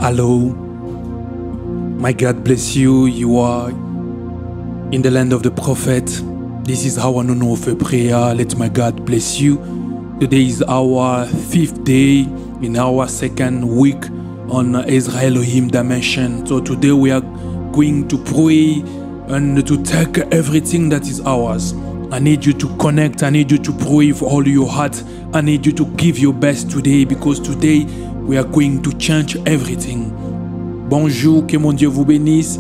Hello. My God bless you. You are in the land of the prophet. This is our nono of a prayer. Let my God bless you. Today is our 5th day in our 2nd week on Israel Elohim dimension. So today we are going to pray and to take everything that is ours. I need you to connect. I need you to pray with all your heart. I need you to give your best today, because today we are going to change everything. Bonjour, que mon Dieu vous bénisse.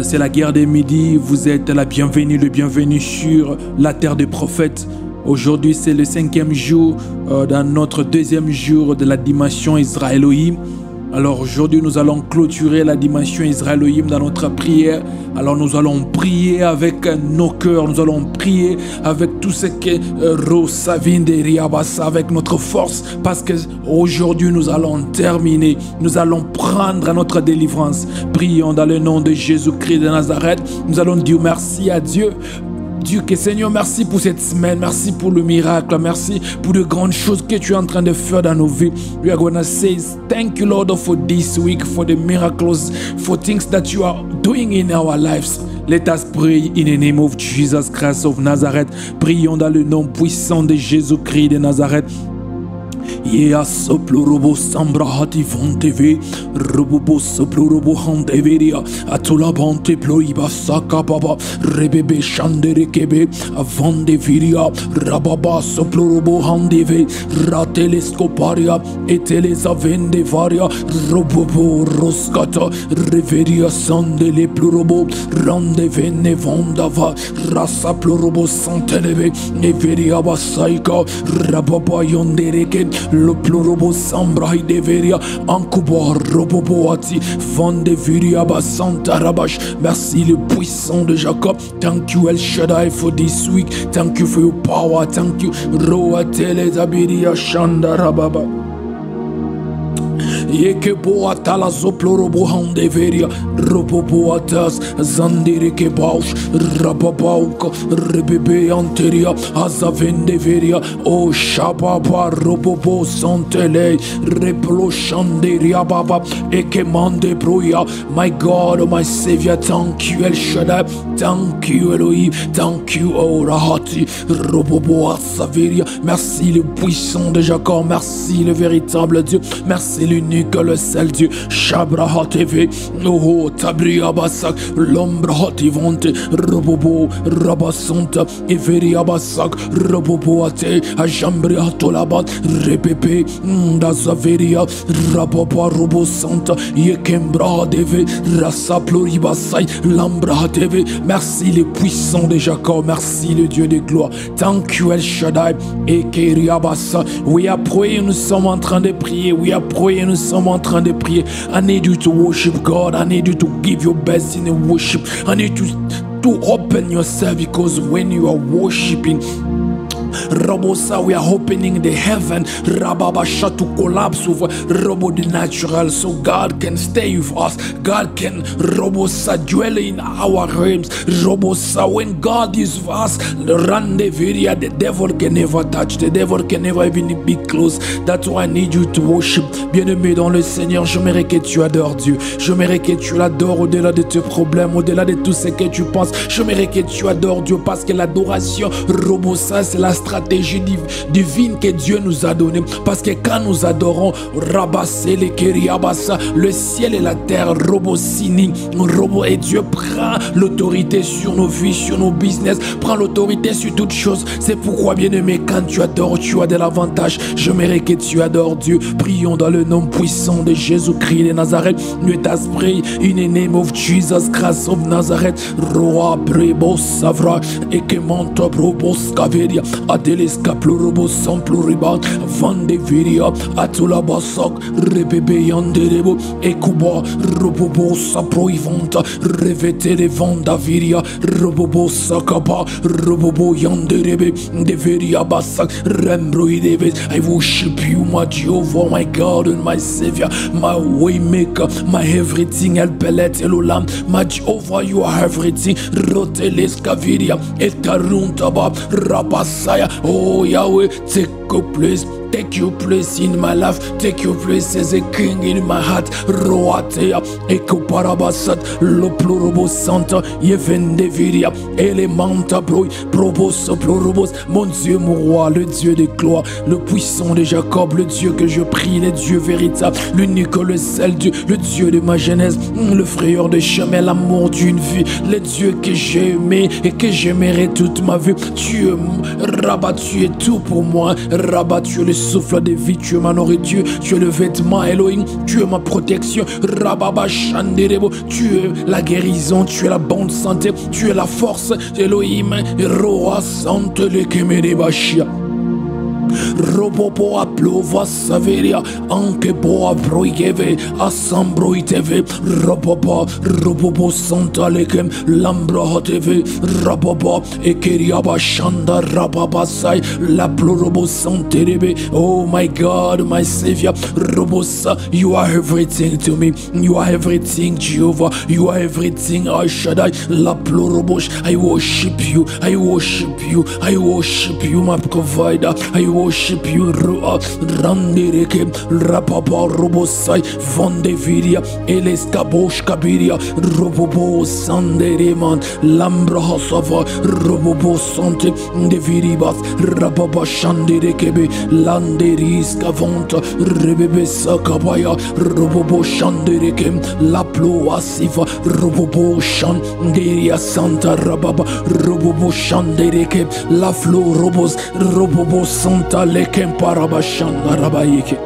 C'est la guerre des midis. Vous êtes la bienvenue, le bienvenu sur la terre des prophètes. Aujourd'hui, c'est le 5e jour, dans notre 2e jour de la dimension Israel Elohim. Alors aujourd'hui, nous allons clôturer la dimension Israel Elohim dans notre prière. Alors nous allons prier avec nos cœurs, nous allons prier avec tout ce que Rosavinde Riabasa, avec notre force, parce que aujourd'hui nous allons terminer, nous allons prendre notre délivrance. Prions dans le nom de Jésus-Christ de Nazareth. Nous allons dire merci à Dieu. Dieu, que Seigneur, merci pour cette semaine, merci pour le miracle, merci pour de grandes choses que tu es en train de faire dans nos vies. We are going to say thank you, Lord, for this week, for the miracles, for things that you are doing in our lives. Let us pray in the name of Jesus Christ of Nazareth. Prions dans le nom puissant de Jésus-Christ de Nazareth. Yea soplo robo sambra hati vonteve robo soplo robo handeveria atula bonte ploiba saka baba rebebe chandere kebe avandeviria rababa soplo robo handeve ratelescoparia eteles avende varia robo roskata reveria sandele plurobo randevene vandava rasa plurobo santeleve neveria basaika rababa yondereke le plorobo sambra deveria ankuba roboboati vandeviria basanta rabash. Merci le puissant de Jacob. Thank you El Shaddai for this week. Thank you for your power. Thank you Roa Telezabiria Shanda Rababa. Yeke boata la zoplorobo handeveria roboboatas zandere ke baush rababauka rebebe anteria azavendeveria o shababa robobo santele replo shanderia baba eke mande broya. My God, my Savior, thank you El Shaddai, thank you Elohim, thank you O Rahati robobo asaveria. Merci le puissant de Jacob, merci le véritable Dieu, merci l'unique, le seul Dieu. Shabraha TV, Noho Tabria Basak, Lombra Tivante, Robobo, Rabasanta, Everia Basak, Robobo Ate, Ajambria Tolabat, Repepe, Dazaveria, Rababa Robo Santa, Yekembra Deve, Rasa Pluribasai, Lambra TV. Merci le puissant de Jacob, merci le Dieu de gloire. Thank you El Shaddai, Ekeria Basa. We are praying, nous sommes en train de prier. We are praying, nous sommes en train de prier. I need you to worship God. I need you to give your best in the worship. I need you to open yourself, because when you are worshiping, Robosa, we are opening the heaven, Rababasha, to collapse over Robo the natural, so God can stay with us. God can Robosa dwell in our realms. Robosa, when God is with us, Randeviria, the devil can never touch, the devil can never even be close. That's why I need you to worship. Bien-aimé dans le Seigneur, j'aimerais que tu adores Dieu. J'aimerais que tu l'adores au-delà de tes problèmes, au-delà de tout ce que tu penses. J'aimerais que tu adores Dieu, parce que l'adoration, Robosa, c'est la stratégie divine que Dieu nous a donnée. Parce que quand nous adorons le ciel et la terre, Robosini, Robo, et Dieu prend l'autorité sur nos vies, sur nos business, prend l'autorité sur toutes choses. C'est pourquoi, bien-aimé, quand tu adores, tu as de l'avantage. J'aimerais que tu adores Dieu. Prions dans le nom puissant de Jésus-Christ de Nazareth. Let us pray in the name of Jesus Christ of Nazareth. Roa Brebo Savra Ekemonto Brobos Caveria Adeleska Plurobos Sampluribat Vandeviria Atula Basak Rebebe Yanderebo Ekuba Robobo Saproivanta Revete de Vandaviria Robobo Sakaba Robobo Yanderebe Deveria Basak Rembroidebe. I worship you, my Jehovah, my God and my Savior, my way maker, my everything, El Belet Elolam, my Jehovah, you are everything. Roteles Kaviria Etaruntaba Rabasaya. Oh Yahweh, take a place Take your place in my life. Take your place as a king in my heart. Roatea, Eko Parabasat, Loplorobos Santa, Yevendeviria, Elementa Broi, Probos, Plorobos, mon Dieu, mon roi, le Dieu des gloires, le puissant de Jacob, le Dieu que je prie, le Dieu véritable, l'unique, le seul Dieu, le Dieu de ma jeunesse, le frayeur de chemin, l'amour d'une vie, le Dieu que j'ai aimé et que j'aimerai toute ma vie. Tu es Rabat, tu es tout pour moi. Rabat, tu es le souffle de vie, tu es ma nourriture, tu es le vêtement Elohim, tu es ma protection. Rababa Shanderebo, tu es la guérison, tu es la bonne santé, tu es la force Elohim. Roa Sante le Kemerebashia. Robobo aplova saveria, anche boa broigeve, assambroiteve, robobo santa lekem, lambra teve, robobo, ekeriaba shanda rababasai, la plorobo santerebe. Oh my God, my Savior, Robosa, you are everything to me, you are everything, Jehovah, you are everything, I Shaddai, la plorobosh, I worship you, I worship you, I worship you, my provider, I worship you, Rua, Randireke, Rapapa, Robosai, Vandeviria, Elestabosh Kabiria, Robobo, Sandereman, Lambra Hasava, Robobo Sante, Deviribas, Rapapa Shandirekebe, Landeris Kavanta, Rebebe Sakabaya, Robobo Shandirekem, Laplo Asiva, Robobo Shanderia Santa Rababa, Robobo Shandireke, La Flo Robos, Robobo Santa Lekem Parabashanda Rabayeke.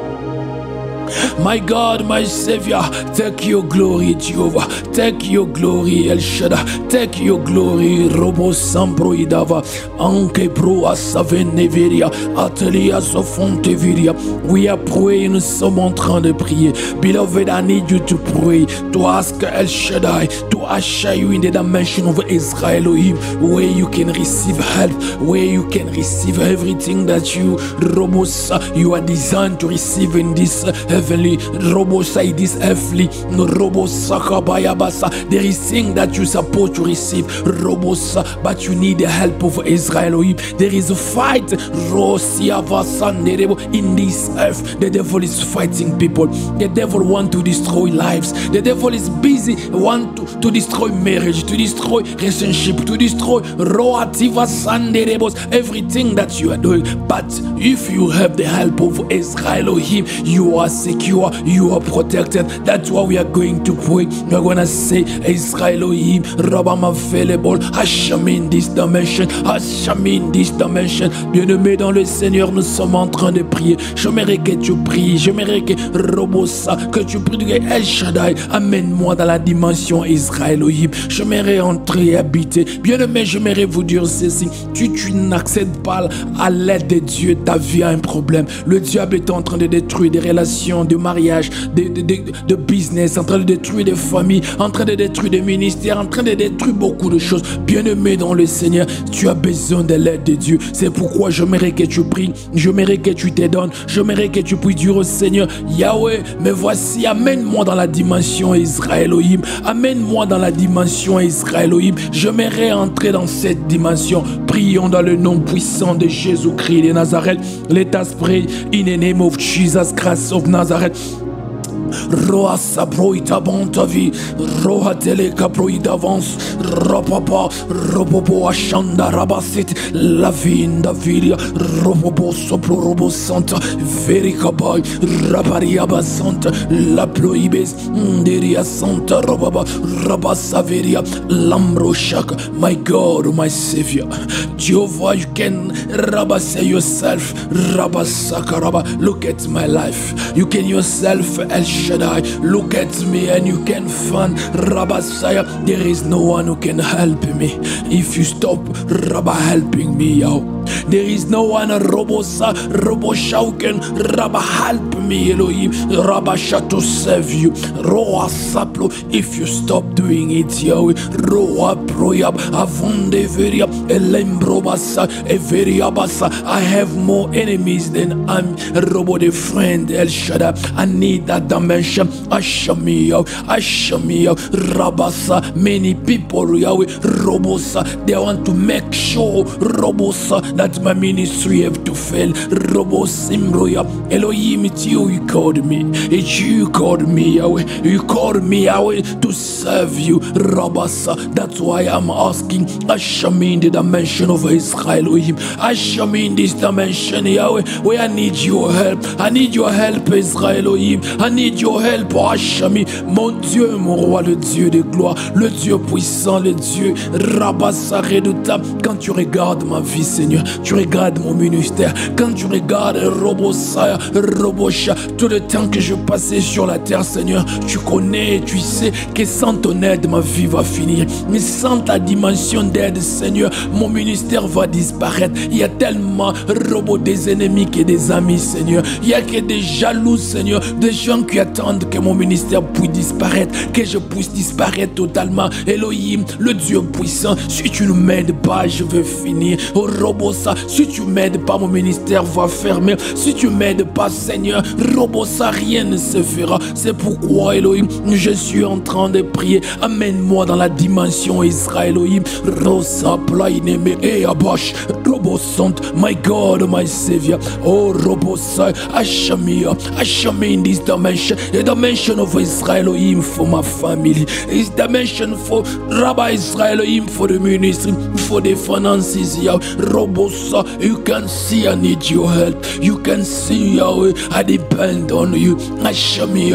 My God, my Savior, take your glory, Jehovah. Take your glory, El Shaddai. Take your glory, Robo Sambroidava. Anke Broa Saveneveria. Atelier Sofonteviria. We are praying, nous sommes en train de prier. Beloved, I need you to pray, to ask El Shaddai to usher you in the dimension of Israel Elohim, where you can receive help, where you can receive everything that you, Robosa, you are designed to receive in this heavenly, Robosa, this earthly, Robosa Kabayabasa. There is thing that you're supposed to receive, Robosa, but you need the help of Israel Elohim. There is a fight, Rosiavasa Nerebo, in this earth. The devil is fighting people. The devil wants to destroy lives. The devil is busy, want to destroy marriage, to destroy relationship, to destroy Roativa Sanderebos, everything that you are doing. But if you have the help of Israel Elohim, you are secure, you are protected. That's why we are going to pray. We are going to say, Israel Elohim, Rabam available, Hashem in this dimension, Hashem in this dimension. Bien-aimé dans le Seigneur, nous sommes en train de prier. J'aimerais que tu pries, j'aimerais que Robosa, que tu pries, que El Shaddai, amène-moi dans la dimension Israël Elohim. J'aimerais entrer et habiter. Bien-aimé, j'aimerais vous dire ceci. Tu n'accèdes pas à l'aide de Dieu, ta vie a un problème. Le diable est en train de détruire des relations, de mariage, de business, en train de détruire des familles, en train de détruire des ministères, en train de détruire beaucoup de choses. Bien-aimé dans le Seigneur, tu as besoin de l'aide de Dieu. C'est pourquoi j'aimerais que tu pries, j'aimerais que tu te donnes, j'aimerais que tu pries dire au Seigneur, Yahweh, me voici, amène-moi dans la dimension Israël Elohim, amène-moi dans la dimension Israël Elohim. J'aimerais entrer dans cette dimension. Prions dans le nom puissant de Jésus-Christ de Nazareth. Let us pray in the name of Jesus Christ of Nazareth. Roa sabroita bontavi, roha teleka broida avance, rapapa, robobo ashanda rabasit, la vinda viria, robobo sopro robo santa, verikabai, rabaria basanta, la ploibes, deria santa robaba, rabasaveria, lambro shaka. My God, my Savior, Jehovah, you can rabase yourself, rabasakaraba. Look at my life, you can yourself El Shaddai, look at me and you can find Rabasaya. There is no one who can help me if you stop Rabba helping me out. There is no one Robosa, Robosha who can Rabba help me me, Elohim, Rabasha, to serve you. Roa Saplo, if you stop doing it, Yahweh. Roa Proyab, Avonde Veria, Elembrobasa, Everiabasa. I have more enemies than I'm Robo the friend, El Shaddai. I need that dimension. Ashamia, Rabasa. Many people, Yahweh, Robosa, they want to make sure, Robosa, that my ministry have to fail. Robosimroya, Elohim, it's you called me. It's you called me, Yahweh. You called me, Yahweh, to serve you, Rabasa. That's why I'm asking, usher me in the dimension of Israel, Elohim. Usher me in this dimension, Yahweh, where I need your help. I need your help, Israel, Elohim. I need your help, usher me. Mon Dieu, mon roi, le Dieu de gloire, le Dieu puissant, le Dieu Rabasa redoutable. Quand tu regardes ma vie, Seigneur, tu regardes mon ministère. Quand tu regardes Robosaya, Robosha, tout le temps que je passais sur la terre, Seigneur, tu connais, tu sais que sans ton aide, ma vie va finir. Mais sans ta dimension d'aide, Seigneur, mon ministère va disparaître. Il y a tellement des ennemis que des amis, Seigneur. Il y a que des jaloux, Seigneur, des gens qui attendent que mon ministère puisse disparaître, que je puisse disparaître totalement. Elohim, le Dieu puissant, si tu ne m'aides pas, je vais finir. Oh Robosa, si tu m'aides pas, mon ministère va fermer. Si tu m'aides pas, Seigneur, Robosa, rien ne se fera. C'est pourquoi, Elohim, je suis en train de prier. Amène-moi dans la dimension Israël, Elohim. Rosa, Plaineme, et Abash, Robosant, my God, my Savior. Oh Robosa, usher me in this dimension, the dimension of Israel, Elohim, for my family. This dimension for Rabbi Israel, Elohim, for the ministry, for the finances, Yahweh. Robosa, you can see I need your help. You can see, Yahweh, I depend on you. Usher me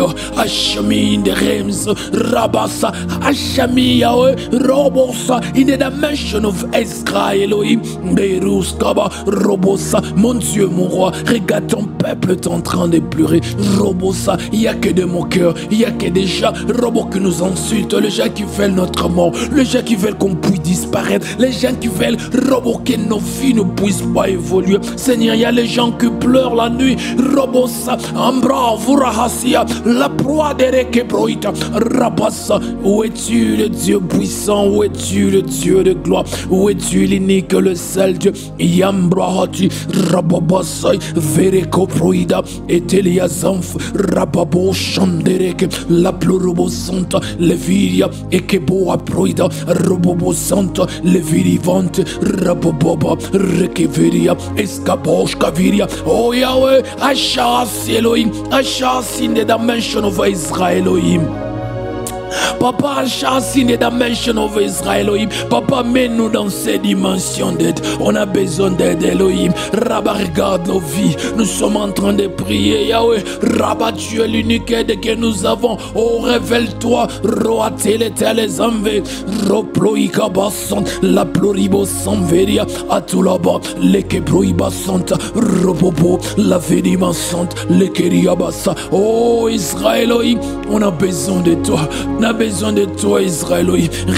in the realms, Rabasa, usher me, Yahweh, Robosa, in the dimension of Israel, Elohim, Beruskaba, Robosa, mon Dieu, mon roi, regarde ton peuple est en train de pleurer. Robosa, il n'y a que de mon cœur, il n'y a que des gens, robots qui nous insultent, les gens qui veulent notre mort, les gens qui veulent qu'on puisse disparaître, les gens qui veulent, robots, que nos vies ne puissent pas évoluer. Seigneur, il y a les gens qui pleurent la nuit, Robosa, Ambra, Vurahasia, la proie des Rekebroïta, Rabassa, où es-tu le Dieu puissant, où es-tu le Dieu de gloire, où es-tu l'unique, le seul Dieu, Yambrahati, Rababasai, Verekoproïda, Eteliazanf, Rababo Chanderek, la Plurobo Santa, Leviria, Ekeboa Proida, Robobo Santa, Levirivante, Raboboba, Rekeveria, Escabosh Kaviria. Oh Yahweh, I shall see Elohim, I shall see in the dimension of Israel, Elohim. Papa, chasse in the dimension of Israel, Elohim. Papa, mets-nous dans ces dimensions d'aide. On a besoin d'aide, Elohim. Rabba, regarde nos vies. Nous sommes en train de prier, Yahweh. Rabba, tu es l'unique aide que nous avons. Oh, révèle-toi. Roa tele les envers. Roploïka basant. La pluribo sanveria. Atulaba. Leke proiba santa. Robobo. La vedima santa. Lekeria bassa. Oh, Israël, Elohim. On a besoin de toi. On a besoin de toi, Israël.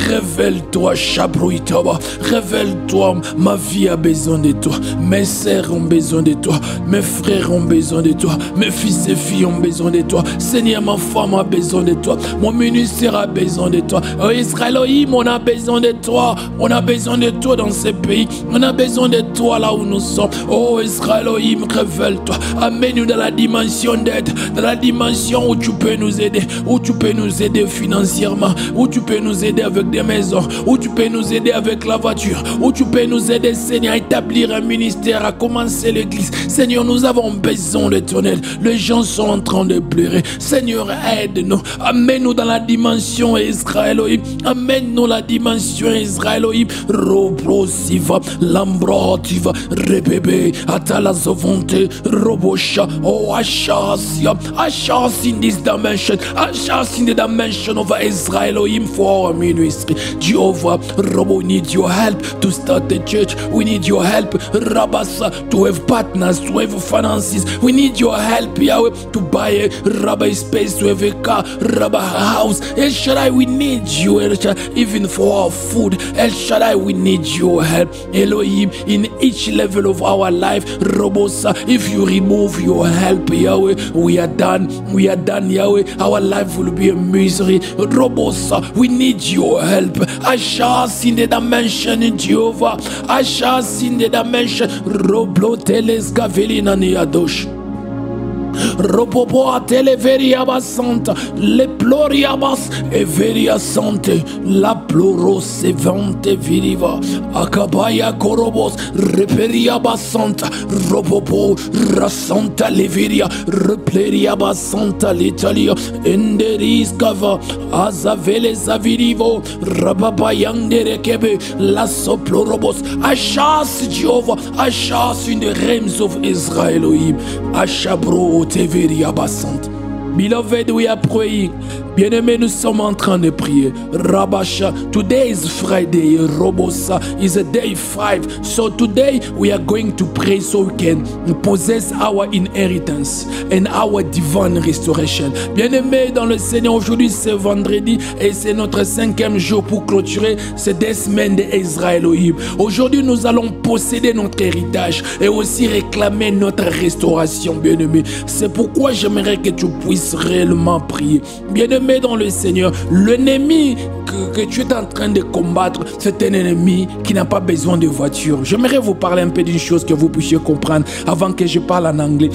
Révèle-toi, Chabrouitaba. Révèle-toi, ma vie a besoin de toi. Mes sœurs ont besoin de toi. Mes frères ont besoin de toi. Mes fils et filles ont besoin de toi. Seigneur, ma femme a besoin de toi. Mon ministère a besoin de toi. Oh, Israël, on a besoin de toi. On a besoin de toi dans ce pays. On a besoin de toi là où nous sommes. Oh, Israël, révèle-toi. Amène-nous dans la dimension d'aide. Dans la dimension où tu peux nous aider. Où tu peux nous aider financièrement, où tu peux nous aider avec des maisons, où tu peux nous aider avec la voiture, où tu peux nous aider, Seigneur, à établir un ministère, à commencer l'église. Seigneur, nous avons besoin de ton aide. Les gens sont en train de pleurer. Seigneur, aide-nous. Amène-nous dans la dimension Israël. Amène-nous la dimension Israël. Robrosiva, Lambrotiva, Rebebe, Atalazovonte, Robosha, oh, Ashasia, Ashas in this dimension, Ashas in the dimension of Israel, Elohim, for our ministry. Jehovah, Robo, we need your help to start the church. We need your help, Rabasa, to have partners, to have finances. We need your help, Yahweh, to buy a Rabbi space, to have a car, Rabbi house. El Shaddai, we need you, El Shaddai, even for our food. El Shaddai, we need your help, Elohim, in each level of our life. Robosa, if you remove your help, Yahweh, we are done. We are done, Yahweh. Our life will be a misery. Robosa, we need your help. Ashas in the dimension, Jehovah. Ashas in the dimension. Roblo teles gavelina niadosh. Ropopo a televeria basanta, le ploriabas e veria sante, la ploros e vante viriva, acabaya corobos, reperia basanta, ropopo, rasanta leveria, repleria basanta l'Italia, enderis cava, azavele zavirivo, rababayang kebe, la soplorobos, achas Jehovah, achas in the realms of Israel, Achabro. Beloved, we are praying. Bien-aimés, nous sommes en train de prier. Rabasha, today is Friday. Robosa is a day 5. So today we are going to pray so we can possess our inheritance and our divine restoration. Bien-aimés dans le Seigneur, aujourd'hui c'est vendredi et c'est notre 5e jour pour clôturer ces 2 semaines d'Israël. Aujourd'hui nous allons posséder notre héritage et aussi réclamer notre restauration, bien-aimés. C'est pourquoi j'aimerais que tu puisses réellement prier. Bien-aimés dans le Seigneur, l'ennemi que tu es en train de combattre, c'est un ennemi qui n'a pas besoin de voiture. J'aimerais vous parler un peu d'une chose que vous puissiez comprendre avant que je parle en anglais.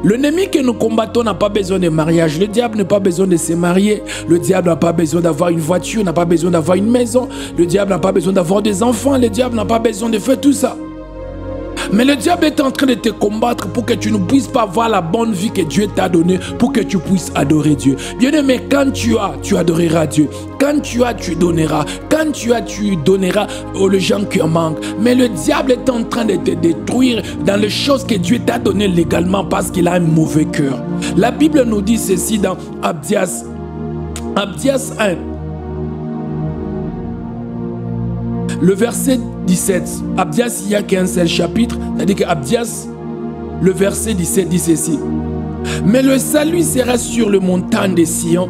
L'ennemi que nous combattons n'a pas besoin de mariage. Le diable n'a pas besoin de se marier. Le diable n'a pas besoin d'avoir une voiture, n'a pas besoin d'avoir une maison. Le diable n'a pas besoin d'avoir des enfants. Le diable n'a pas besoin de faire tout ça. Mais le diable est en train de te combattre pour que tu ne puisses pas avoir la bonne vie que Dieu t'a donnée, pour que tu puisses adorer Dieu. Bien-aimé, quand tu as, tu adoreras Dieu. Quand tu as, tu donneras. Quand tu as, tu donneras aux gens qui en manquent. Mais le diable est en train de te détruire dans les choses que Dieu t'a données légalement parce qu'il a un mauvais cœur. La Bible nous dit ceci dans Abdias 1. Le verset 17, Abdias, il n'y a qu'un seul chapitre, c'est-à-dire qu'Abdias, le verset 17 dit ceci. Mais le salut sera sur le montagne de Sion,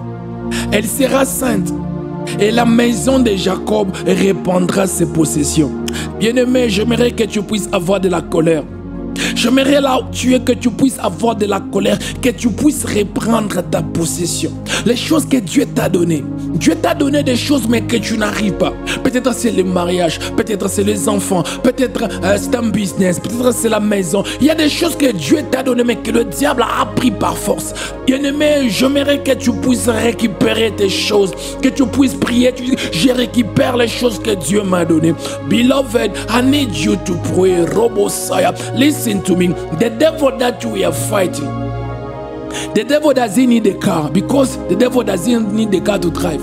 elle sera sainte, et la maison de Jacob répandra ses possessions. Bien-aimé, j'aimerais que tu puisses avoir de la colère. J'aimerais là où tu es que tu puisses avoir de la colère, que tu puisses reprendre ta possession. Les choses que Dieu t'a données. Dieu t'a donné des choses mais que tu n'arrives pas. Peut-être c'est le mariage, peut-être c'est les enfants, peut-être c'est un business, peut-être c'est la maison. Il y a des choses que Dieu t'a données mais que le diable a pris par force. Bien-aimé, j'aimerais que tu puisses récupérer tes choses, que tu puisses prier. Tu dis, je récupère les choses que Dieu m'a données. Beloved, I need you to pray. Robosaya, listen to me. The devil that we are fighting, the devil doesn't need a car because the devil doesn't need the car to drive.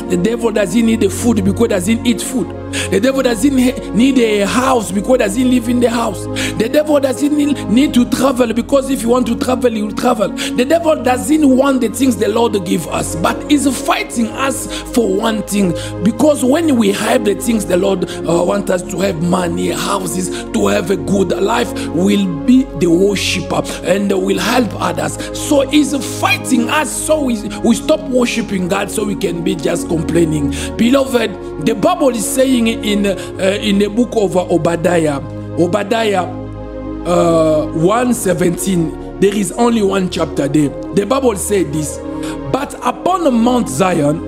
The devil doesn't need the food because he doesn't eat food. The devil doesn't need a house because he doesn't live in the house. The devil doesn't need to travel because if you want to travel, you will travel. The devil doesn't want the things the Lord give us, but is fighting us for one thing. Because when we have the things the Lord wants us to have, money, houses, to have a good life, we'll be the worshiper and will help others. So he's fighting us so we stop worshiping God so we can be just complaining. Beloved, the Bible is saying in the book of Obadiah 1:17, there is only one chapter there. The Bible said this: but upon Mount Zion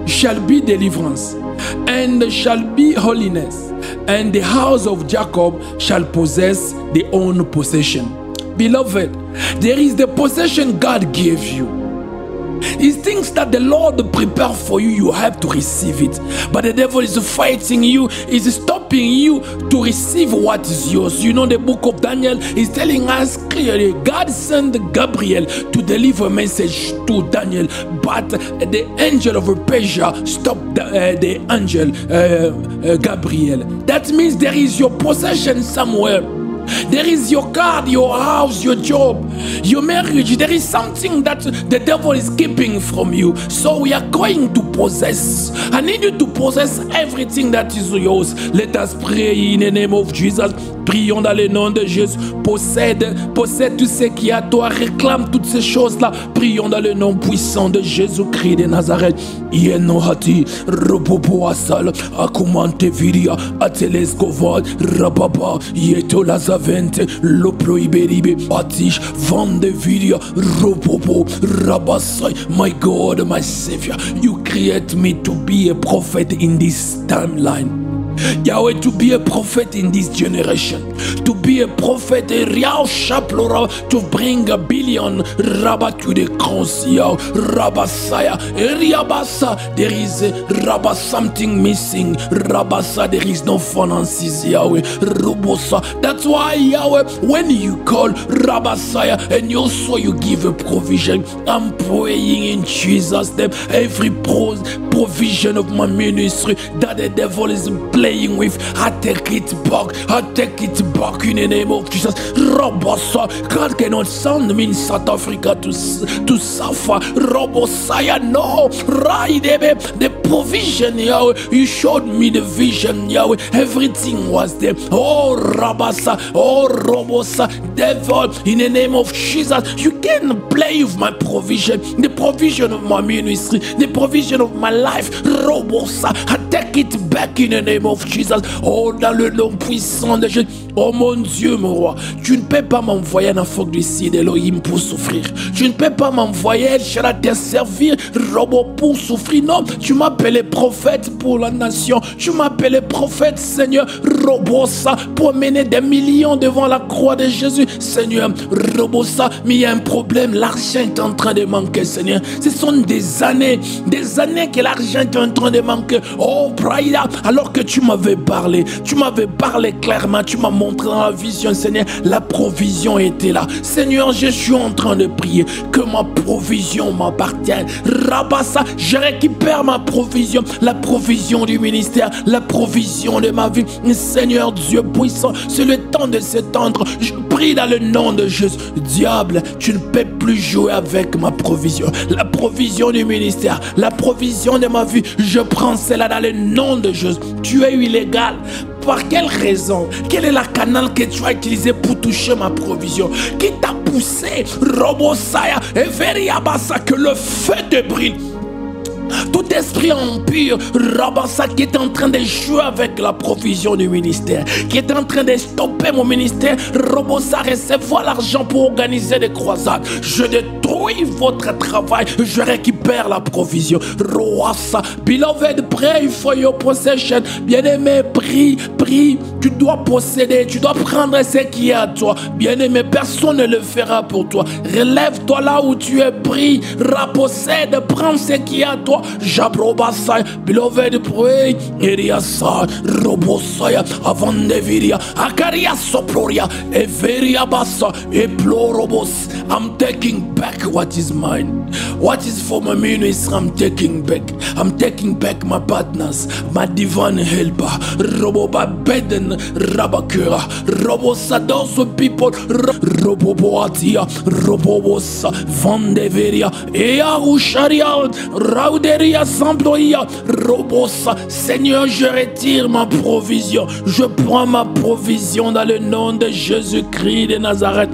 shall be deliverance, and shall be holiness, and the house of Jacob shall possess their own possession. Beloved, there is the possession God gave you. It's things that the Lord prepared for you, you have to receive it. But the devil is fighting you, is stopping you to receive what is yours. You know, the book of Daniel is telling us clearly, God sent Gabriel to deliver a message to Daniel, but the angel of Persia stopped the angel Gabriel. That means there is your possession somewhere. There is your car, your house, your job, your marriage. There is something that the devil is keeping from you. So we are going to possess. I need you to possess everything that is yours. Let us pray in the name of Jesus. Prions dans le nom de Jésus. Possède tout ce qui est à toi. Réclame toutes ces choses-là. Prions dans le nom puissant de Jésus-Christ de Nazareth. Yenohati, Robobo Asal, Akumante Viria, Atelescovad, Rababa, Yeto Lazavente, Lopro Iberibe, Atish, Vande Viria, Robobo, Rabasai. My God, my Savior, you create me to be a prophet in this timeline. Yahweh, to be a prophet in this generation, to be a prophet, to bring a billion Rabba to the cross, Rabasaya, Riabasa, there is Rabba something missing, Rabasa, there is no finances, Yahweh, Robosa. That's why, Yahweh, when you call Rabasaya and also you give a provision, I'm praying in Jesus' name, every provision of my ministry that the devil is playing with, I take it back. I take it back in the name of Jesus. Robosa, God cannot send me in South Africa to suffer. Robosaya, no. Right, the provision, Yahweh. You showed me the vision, Yahweh. Everything was there. Oh, Rabasa, oh, Robosa, devil, in the name of Jesus, you can play with my provision, the provision of my ministry, the provision of my life. Robosa, I take it back in the name of Jesus. Oh, dans le nom puissant de Jésus. Oh mon Dieu, mon roi, tu ne peux pas m'envoyer un phoque du ciel d'Elohim pour souffrir. Tu ne peux pas m'envoyer chez la te servir, robot pour souffrir. Non, tu m'appelles prophète pour la nation. Tu m'appelles prophète, Seigneur, robot ça, pour mener des millions devant la croix de Jésus. Seigneur, robot ça, mais il y a un problème. L'argent est en train de manquer, Seigneur. Ce sont des années que l'argent est en train de manquer. Oh, Praïda, alors que tu m'avais parlé clairement, tu m'as montré dans la vision, Seigneur, la provision était là. Seigneur, je suis en train de prier que ma provision m'appartienne. Rabassa, je récupère ma provision, la provision du ministère, la provision de ma vie. Seigneur Dieu puissant, c'est le temps de s'étendre. Je prie dans le nom de Jésus. Diable, tu ne peux plus jouer avec ma provision. La provision du ministère, la provision de ma vie, je prends cela dans le nom de Jésus. Tu es illégal. Par quelle raison? Quel est le canal que tu as utilisé pour toucher ma provision? Qui t'a poussé, Robosaya, et Veriabasa, que le feu te brille? Tout esprit impur, Rabassa, qui est en train de jouer avec la provision du ministère, qui est en train de stopper mon ministère, Robossa, recevoir l'argent pour organiser des croisades. Je détruis votre travail, je récupère la provision. Roassa, beloved, pray for your possession. Bien-aimé, prie, tu dois posséder, tu dois prendre ce qui est à toi. Bien-aimé, personne ne le fera pour toi. Relève-toi là où tu es, prie, possède, prends ce qui est à toi. Jabrobasai, beloved, pray, Eriasa, Robosaya, Avandeviria, Akaria Soploria, Everia Bassa, Eplorobos. I'm taking back what is mine. What is for my ministry, I'm taking back. I'm taking back my partners, my divine helper, Roboba Beden, Rabakura, Robosa, those people, Roboboatia, Robobosa, Vandeveria, Earusharia, Rauderia, Samploia, Robosa. Seigneur, je retire ma provision. Je prends ma provision dans le nom de Jésus-Christ de Nazareth.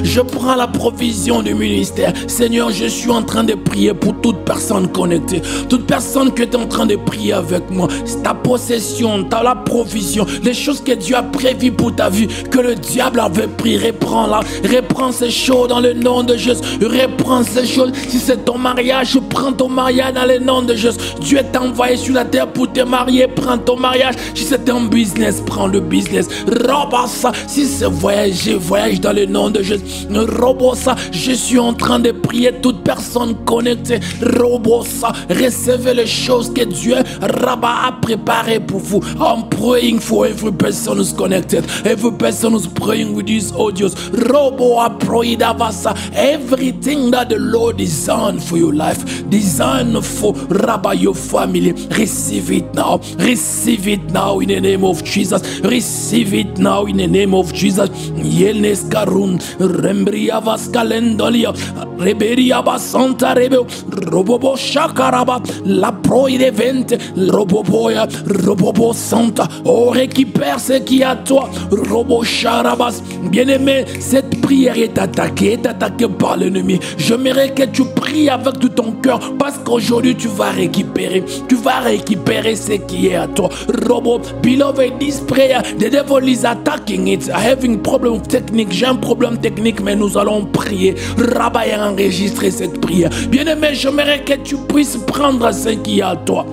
Je prends la provision du ministère. Seigneur, je suis en train de prier pour toute personne connectée. Toute personne qui est en train de prier avec moi. Ta possession, ta provision, les choses que Dieu a prévues pour ta vie, que le diable avait pris, reprends-la. Reprends ces choses dans le nom de Jésus. Reprends ces choses. Si c'est ton mariage, prends ton mariage dans le nom de Jésus. Dieu t'a envoyé sur la terre pour te marier. Prends ton mariage. Si c'est ton business, prends le business. Rabassa. Si c'est voyager, voyage dans le nom de Jésus. Robosa, je suis en train de prier toute personne connectée. Robosa, recevez les choses que Dieu a préparées pour vous. I'm praying for every person who's connected, every person who's praying with these audios. Robo, I pray that everything that the Lord designed for your life, designed for your family, receive it now. Receive it now in the name of Jesus. Receive it now in the name of Jesus. Yelnes karun rembria vascalendolia reberia basanta rebe robobo shakaraba la proide vente roboboya robobo santa. Oh, récupère ce qui est à toi. Robo charabas. Bien-aimé, cette prière est attaquée par l'ennemi. J'aimerais que tu pries avec tout ton cœur, parce qu'aujourd'hui tu vas récupérer ce qui est à toi. Robo, beloved, this prayer, the devil is attacking it. Having problem technique, j'ai un problème technique, mais nous allons prier. Rabbi a enregistré cette prière. Bien-aimé, j'aimerais que tu puisses prendre ce qui est à toi.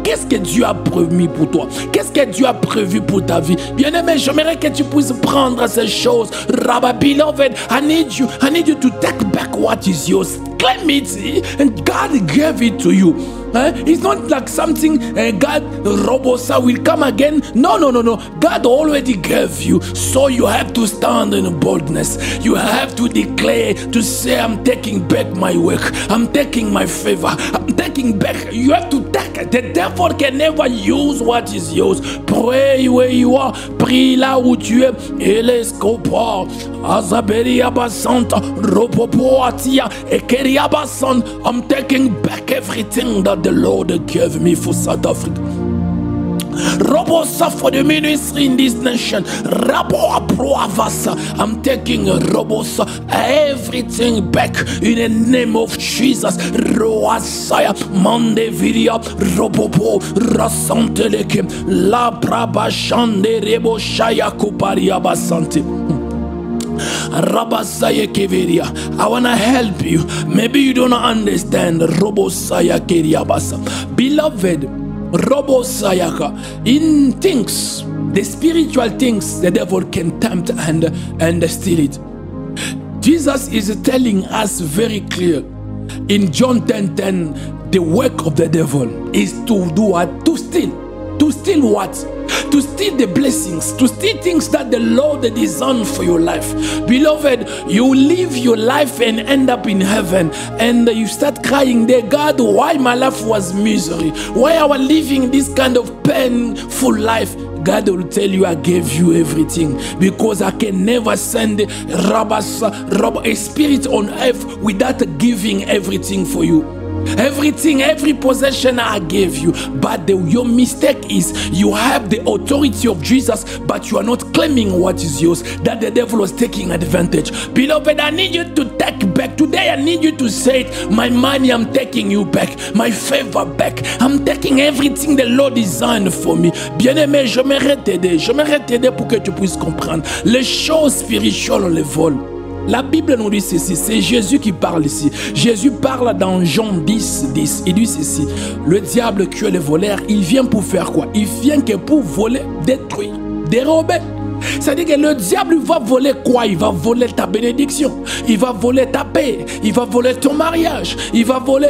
Qu'est-ce que Dieu a promis pour toi? Qu'est-ce que Dieu a prévu pour ta vie? Bien-aimé, j'aimerais que tu puisses prendre ces choses. Rabbi, beloved, I need you to take back what is yours. Claim it, and God gave it to you. It's not like something God Robosa will come again. No. God already gave you. So you have to stand in boldness. You have to declare, to say, I'm taking back my work. I'm taking my favor. I'm taking back. You have to take it. The devil can never use what is yours. Pray where you are. Prie là où tu es. Elescopa. Azaberia basanta. Ropopoatia. Ekeria basan. I'm taking back everything that the Lord gave me for South Africa. Robosa for the ministry in this nation. I'm taking Robosa everything back in the name of Jesus. Roasaya Mande Viria Robopo Rasanteleke La Brabashande Rebo Shaya Kuparia Basante. Rabasaya Keveria, I want to help you. Maybe you don't understand. Robosaya Keriabasa. Beloved, Robosayaka, in things, the spiritual things, the devil can tempt and steal it. Jesus is telling us very clear in John 10:10, the work of the devil is to do what? To steal. To steal what? To steal the blessings, to steal things that the Lord designed for your life. Beloved, you live your life and end up in heaven, and you start crying there, God, why my life was misery? Why I was living this kind of painful life? God will tell you, I gave you everything, because I can never send a spirit on earth without giving everything for you. Everything, every possession I gave you. But your mistake is you have the authority of Jesus, but you are not claiming what is yours. That the devil was taking advantage. Beloved, I need you to take back. Today I need you to say it. My money, I'm taking you back. My favor back. I'm taking everything the Lord designed for me. Bien-aimé, j'aimerais t'aider. J'aimerais t'aider pour que tu puisses comprendre. Les choses spirituelles, on les vole. La Bible nous dit ceci, c'est Jésus qui parle ici. Jésus parle dans Jean 10:10. Il dit ceci, le diable qui est le voleur, il vient pour faire quoi? Il vient que pour voler, détruire, dérober. C'est-à-dire que le diable va voler quoi? Il va voler ta bénédiction, il va voler ta paix, il va voler ton mariage, il va voler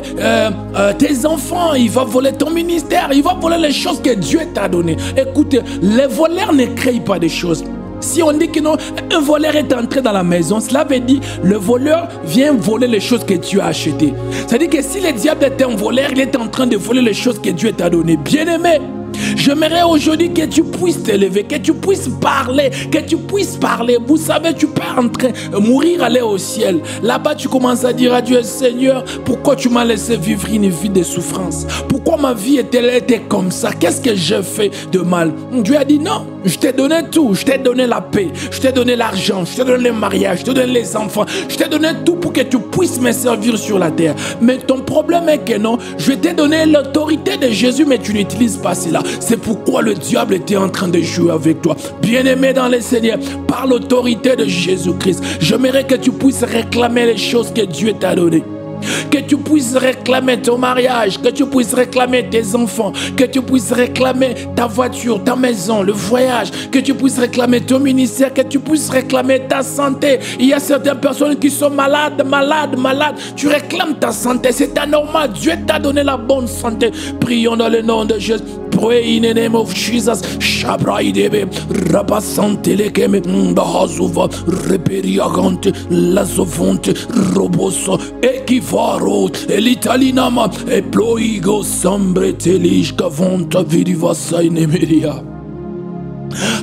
tes enfants, il va voler ton ministère, il va voler les choses que Dieu t'a données. Écoutez, les voleurs ne créent pas des choses. Si on dit que non, un voleur est entré dans la maison, cela veut dire le voleur vient voler les choses que Dieu a achetées. C'est-à-dire que si le diable était un voleur, il est en train de voler les choses que Dieu t'a données. Bien-aimé, j'aimerais aujourd'hui que tu puisses t'élever, que tu puisses parler, Vous savez, tu peux entrer, mourir, aller au ciel. Là-bas, tu commences à dire à Dieu, Seigneur, pourquoi tu m'as laissé vivre une vie de souffrance? Pourquoi ma vie était comme ça? Qu'est-ce que j'ai fait de mal? Dieu a dit non, je t'ai donné tout. Je t'ai donné la paix, je t'ai donné l'argent, je t'ai donné le mariage, je t'ai donné les enfants. Je t'ai donné tout pour que tu puisses me servir sur la terre. Mais ton problème est que non, je t'ai donné l'autorité de Jésus, mais tu n'utilises pas cela. C'est pourquoi le diable était en train de jouer avec toi. Bien-aimé dans le Seigneur, par l'autorité de Jésus-Christ, j'aimerais que tu puisses réclamer les choses que Dieu t'a données. Que tu puisses réclamer ton mariage, que tu puisses réclamer tes enfants, que tu puisses réclamer ta voiture, ta maison, le voyage, que tu puisses réclamer ton ministère, que tu puisses réclamer ta santé. Il y a certaines personnes qui sont malades. Tu réclames ta santé, c'est anormal. Dieu t'a donné la bonne santé. Prions dans le nom de Jésus. Pray in the name of Jesus. Shabraidebe, Rabasantelekeme, Bahazuva, Reperiagante, Lazovonte, Roboso, Ekivaro, Elitalinama, Eploigo, Sambretelish, Kavonta, Vidivasa, Nemeria.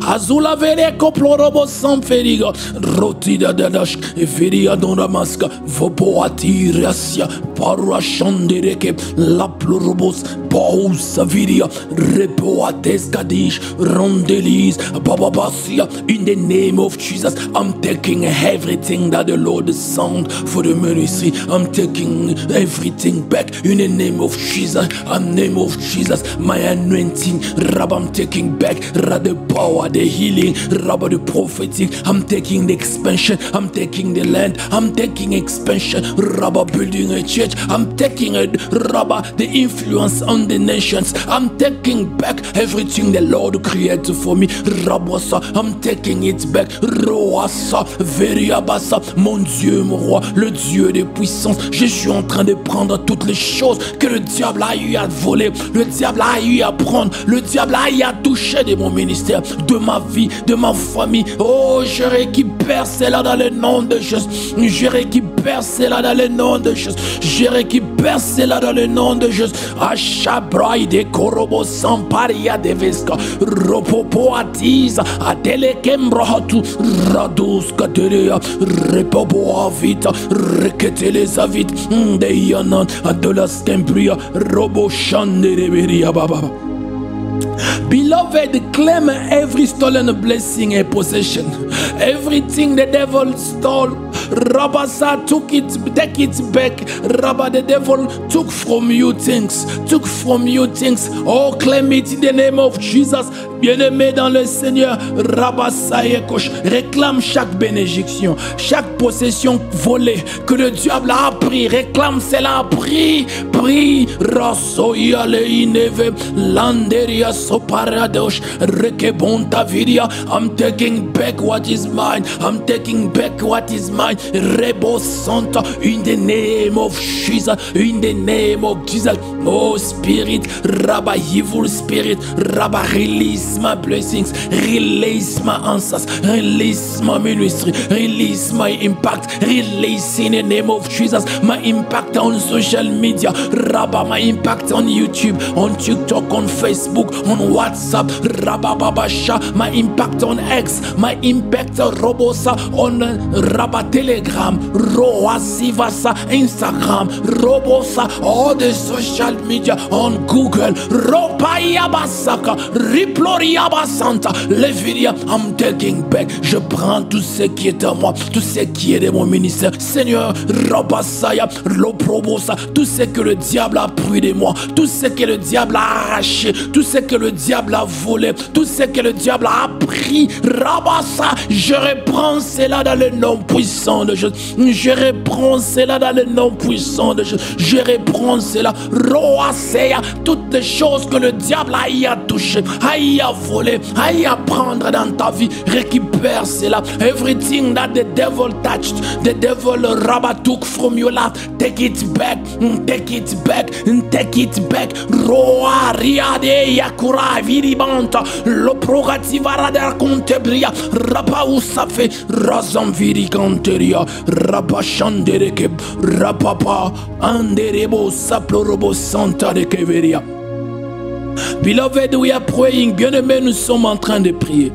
Azula vere koplorobo sanferiga rotida dadash eferia don ramaska vopoati rasia parashandereke la plorobos pausa viria repoates kadish rondelis bababasia. In the name of Jesus, I'm taking everything that the Lord has sound for the ministry. I'm taking everything back in the name of Jesus. In the name of Jesus, my anointing, Rab, I'm taking back the power, the healing, Rabba, the prophetic. I'm taking the expansion. I'm taking the land. I'm taking expansion. Rabba, building a church. I'm taking it, Rabba, the influence on the nations. I'm taking back everything the Lord created for me. Rabba, I'm taking it back. Roasa, Veriabasa, mon Dieu, mon roi, le Dieu des puissances. Je suis en train de prendre toutes les choses que le diable a eu à voler, le diable a eu à prendre, le diable a eu à toucher de mon ministère, de ma vie, de ma famille. Oh, je récupère cela dans le nom de Jésus. Je récupère cela dans le nom de Jésus. Je récupère cela dans le nom de Jésus. Achabraï de Korobo Samparia de Vesca, Ropopo Atiza, Adelekembrahatu, Radus Kateria, Repopo Avita, Reketelezavit, Deyanan, Adolas Kempria, Robo Shandereberia Baba. Beloved, claim every stolen blessing a possession. Everything the devil stole, Rabasa took it, take it back. Rabba, the devil took from you things, took from you things. Oh, claim it in the name of Jesus. Bien-aimé dans le Seigneur, Rabasa Yekosh, réclame chaque bénédiction, chaque possession volée que le diable a pris. Réclame cela, prie, prie. Rasoya le ineve, landeria soparadosh, rekebonta vidia. I'm taking back what is mine. I'm taking back what is mine. Rebo Santa, in the name of Jesus, in the name of Jesus. Oh Spirit, Rabba, evil spirit, Rabba, release my blessings, release my answers, release my ministry, release my impact, release in the name of Jesus my impact on social media, Rabba, my impact on YouTube, on TikTok, on Facebook, on WhatsApp, Rabba Babasha, my impact on X, my impact Robosa on Rabba Telegram, Roa Sivasa, Instagram, Robosa, all the social media, on Google, Ropa Yabasaka, Riplori Yabasanta, Levidia. I'm taking back. Je prends tout ce qui est à moi, tout ce qui est de mon ministère. Seigneur, Robasaya, Loprobosa, tout ce que le diable a pris de moi, tout ce que le diable a arraché, tout ce que le diable a volé, tout ce que le diable a pris, Rabasa, je reprends cela dans le nom puissant de Jésus. Je reprends cela dans le nom puissant de Jésus. Je reprends cela. Roaseya, toutes les choses que le diable a y à toucher, a y à voler, a y à prendre dans ta vie, récupère cela. Everything that the devil touched, the devil Rabba took from your life, take it back, take it back, take it back. Roa riade yakura viribanta, lo progativara da contebria, Rabba usafe, razam viricanteria, Rabba shandereke, Rababa, anderebo saplorobo santa de keveria. Beloved, we are praying. Bien-aimés, nous sommes en train de prier.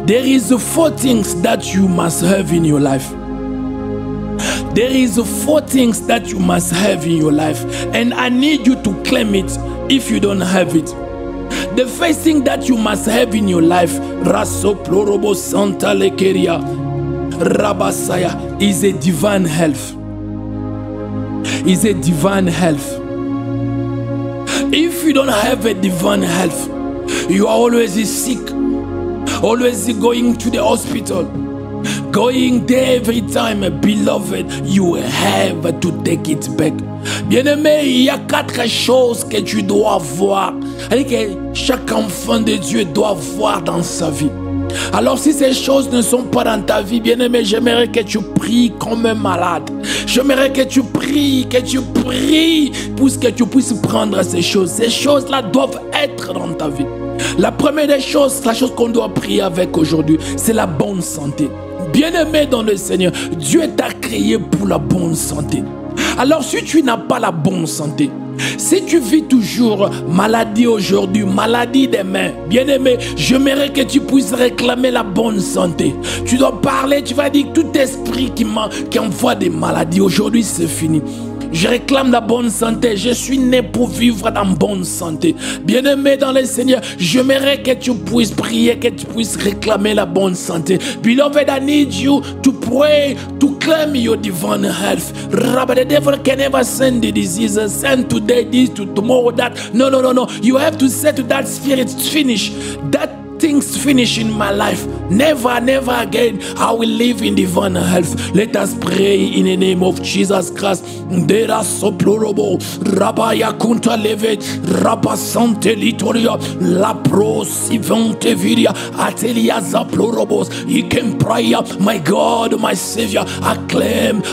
There is 4 things that you must have in your life. There is 4 things that you must have in your life, and I need you to claim it if you don't have it. The first thing that you must have in your life, Raso Plorobo Santa Lekeria Rabasaya, is a divine health. Is a divine health. If you don't have a divine health, you are always sick, always going to the hospital. going there every time, beloved, you have to take it back. Bien-aimé, il y a 4 choses que tu dois voir, que chaque enfant de Dieu doit voir dans sa vie. Alors si ces choses ne sont pas dans ta vie, bien-aimé, j'aimerais que tu pries comme un malade. J'aimerais que tu pries pour que tu puisses prendre ces choses. Ces choses-là doivent être dans ta vie. La première des choses, la chose qu'on doit prier avec aujourd'hui, c'est la bonne santé. Bien-aimé dans le Seigneur, Dieu t'a créé pour la bonne santé. Alors si tu n'as pas la bonne santé, si tu vis toujours maladie aujourd'hui, maladie demain, bien-aimé, j'aimerais que tu puisses réclamer la bonne santé. Tu dois parler, tu vas dire tout esprit qui envoie des maladies, aujourd'hui c'est fini. Je réclame la bonne santé. Je suis né pour vivre dans bonne santé. Bien-aimé dans le Seigneur, j'aimerais que tu puisses prier, que tu puisses réclamer la bonne santé. Beloved, I need you to pray, to claim your divine health. Rabbi, the devil can never send the diseases, send today this, to tomorrow that. No. You have to say to that spirit, finish. That things finish in my life. Never again I will live in divine health. Let us pray in the name of Jesus Christ. Dera soplorobo rabaya kunta leve rabasante litoria la prosivante viria atelia zaplorobos. You can pray, my God, my Savior. I claim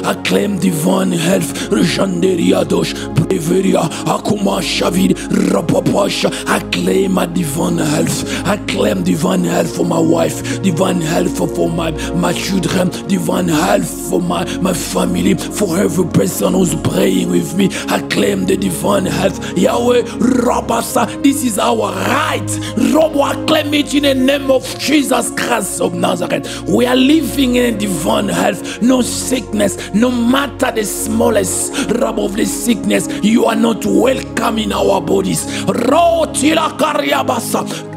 divine health. Janderia dosh preveria akuma shavid rapapasha. I claim a divine health. I claim divine health for my wife, divine health for my children, divine health for my family, for every person who's praying with me. I claim the divine health. Yahweh, Rabasa, this is our right. Robo, I claim it in the name of Jesus Christ of Nazareth. We are living in divine health. No sickness, no matter the smallest rub of the sickness, you are not welcome in our bodies. Rotila Kariabasa.